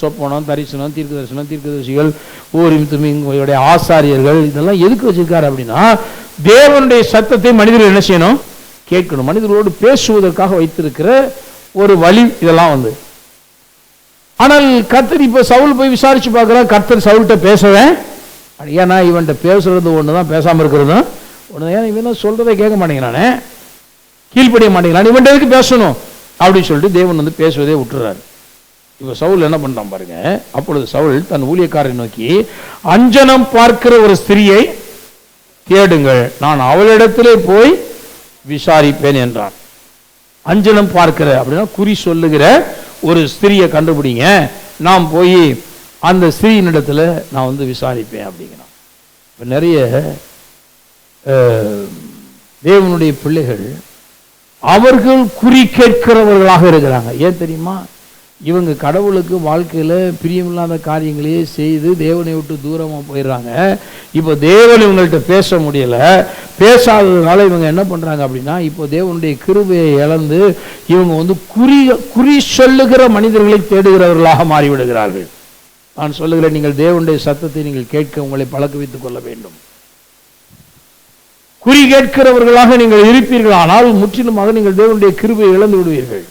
Speaker 1: சொப்பனம், தரிசனம், தீர்க்கதரிசிகள், ஊரிம் துமிங்களுடைய ஆசாரியர்கள், இதெல்லாம் எதுக்கு வச்சிருக்காரு அப்படின்னா தேவனுடைய சத்தத்தை மனிதர்கள் என்ன செய்யணும், கேட்கணும். மனிதர்களோடு பேசுவதற்காக வைத்திருக்கிற ஒரு வழி இதெல்லாம் ஆனால் கர்த்தர் இப்போ சவுல் போய் விசாரிச்சு பார்க்குறான். கர்த்தர் சவுல்கிட்ட பேசுவேன், ஏன்னா இவன்கிட்ட பேசுறது ஒன்று தான், பேசாமல் இருக்கிறதும் ஒன்று. ஏன்னா இவன் சொல்றதை கேட்க மாட்டேங்கிறானே, கீழ்ப்படிய மாட்டேங்கிறான், இவன்கிட்ட எதுக்கு பேசணும் அப்படின்னு சொல்லிட்டு தேவன் வந்து பேசுவதே விட்டுறாரு. இப்போ சவுல் என்ன பண்ணுறான் பாருங்க. அப்பொழுது சவுல் தன் ஊழியக்காரரை நோக்கி, அஞ்சனம் பார்க்கிற ஒரு ஸ்திரியை தேடுங்கள், நான் அவளிடத்திலே போய் விசாரிப்பேன் என்றான். அஞ்சனம் பார்க்கிற அப்படின்னா குறி சொல்லுகிற ஒரு ஸ்திரியை கண்டுபிடிங்க, நான் போய் அந்த ஸ்திரீனிடத்துல நான் வந்து விசாரிப்பேன் அப்படிங்கிறான். இப்போ நிறைய தேவனுடைய பிள்ளைகள் அவர்கள் குறி கேட்கிறவர்களாக இருக்கிறாங்க. ஏன் தெரியுமா? இவங்க கடவுளுக்கு வாழ்க்கையில் பிரியமில்லாத காரியங்களையே செய்து தேவனை விட்டு தூரமாக போயிடுறாங்க. இப்போ தேவன் இவங்கள்ட்ட பேச முடியலை, பேசாததுனால இவங்க என்ன பண்ணுறாங்க அப்படின்னா, இப்போ தேவனுடைய கிருபையை இழந்து இவங்க வந்து குறி சொல்லுகிற மனிதர்களை தேடுகிறவர்களாக மாறிவிடுகிறார்கள். நான் சொல்லுகிறேன், நீங்கள் தேவனுடைய சத்தத்தை நீங்கள் கேட்க உங்களை பழக்க வைத்துக் கொள்ள வேண்டும். குறி கேட்கிறவர்களாக நீங்கள் இருப்பீர்கள், ஆனால் முற்றிலுமாக நீங்கள் தேவனுடைய கிருபையை இழந்து விடுவீர்கள்.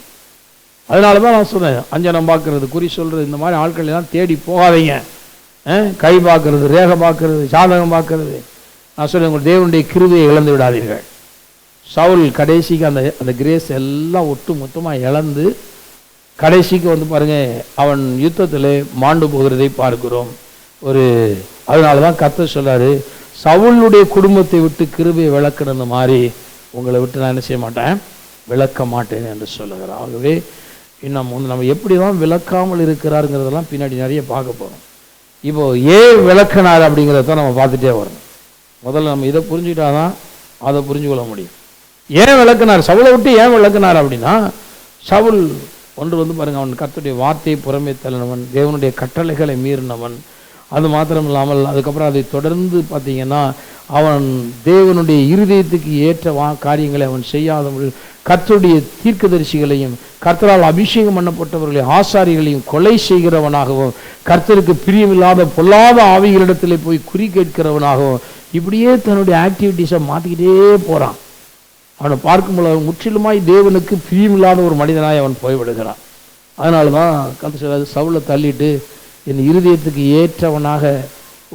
Speaker 1: அதனால தான் நான் சொன்னேன், அஞ்சனம் பார்க்கறது, குறி சொல்றது, இந்த மாதிரி ஆட்கள் எல்லாம் தேடி போகாதீங்க. கை பார்க்கறது, ரேகை பார்க்கறது, ஜாதகம் பார்க்கறது, நான் சொல்ல உங்கள் தேவனுடைய கிருபையை இழந்து விடாதீர்கள். சவுல் கடைசிக்கு அந்த கிரேஸ் எல்லாம் ஒட்டு மொத்தமாக இழந்து கடைசிக்கு வந்து பாருங்க, அவன் யுத்தத்தில் மாண்டு போகிறதை பார்க்கிறோம். அதனால தான் கர்த்தர் சொல்றாரு, சவுளுடைய குடும்பத்தை விட்டு கிருபையை விளக்குறது மாதிரி உங்களை விட்டு நான் என்ன செய்ய மாட்டேன், விளக்க மாட்டேன் என்று சொல்லுகிறார். ஆகவே இன்னும் வந்து நம்ம எப்படி தான் விளக்காமல் இருக்கிறாருங்கிறதெல்லாம் பின்னாடி நிறைய பார்க்க போகிறோம். இப்போ ஏன் விளக்கினார் அப்படிங்கிறத நம்ம பார்த்துட்டே வரணும். முதல்ல நம்ம இதை புரிஞ்சுக்கிட்டாதான் அதை புரிஞ்சு கொள்ள முடியும். ஏன் விளக்கினார், சவுளை விட்டு ஏன் விளக்கினார் அப்படின்னா, சவுல் ஒன்று வந்து பாருங்க, அவன் கர்த்தருடைய வார்த்தையை புறமே தள்ளினவன், தேவனுடைய கட்டளைகளை மீறினவன். அது மாத்திரம் இல்லாமல் அதுக்கப்புறம் அதை தொடர்ந்து பார்த்தீங்கன்னா அவன் தேவனுடைய இருதயத்துக்கு ஏற்ற காரியங்களை அவன் செய்யாதவர்கள், கர்த்தருடைய தீர்க்கதரிசிகளையும் கர்த்தரால் அபிஷேகம் பண்ணப்பட்டவர்களை ஆசாரிகளையும் கொலை செய்கிறவனாகவும், கர்த்தருக்கு பிரியமில்லாத பொல்லாத ஆவிகளிடத்தில் போய் குறி கேட்கிறவனாகவும், இப்படியே தன்னுடைய ஆக்டிவிட்டீஸை மாற்றிக்கிட்டே போகிறான். அவனை பார்க்கும்போது அவன் முற்றிலுமாய் தேவனுக்கு பிரியமில்லாத ஒரு மனிதனாய் அவன் போய்விடுகிறான். அதனால தான் கர்த்தர் சவுலை தள்ளிட்டு என் இருதயத்துக்கு ஏற்றவனாக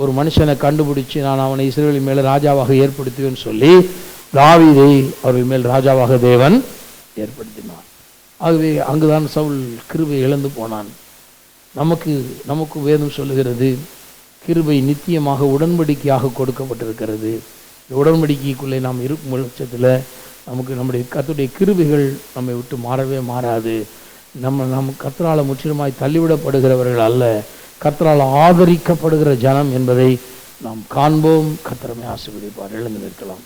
Speaker 1: ஒரு மனுஷனை கண்டுபிடிச்சு நான் அவனை இஸ்ரவேலின் மேலே ராஜாவாக ஏற்படுத்துவேன்னு சொல்லி தாவீதை அவர்கள் மேல் ராஜாவாக தேவன் ஏற்படுத்தினான். ஆகவே அங்குதான் சவுல் கிருபை இழந்து போனான். நமக்கு வேதம் சொல்லுகிறது, கிருபை நித்தியமாக உடன்படிக்கையாக கொடுக்கப்பட்டிருக்கிறது. இந்த உடன்படிக்கைக்குள்ளே நாம் இருக்கும் பட்சத்தில் நமக்கு நம்முடைய கர்த்தருடைய கிருபைகள் நம்மை விட்டு மாறவே மாறாது. நம்ம கர்த்தரால் முற்றிலுமாய் தள்ளிவிடப்படுகிறவர்கள் அல்ல, கர்த்தரால் ஆதரிக்கப்படுகிற ஜனம் என்பதை நாம் காண்போம். கர்த்தரை ஆசீர்வதிப்பார். எழுந்து நிற்கலாம்.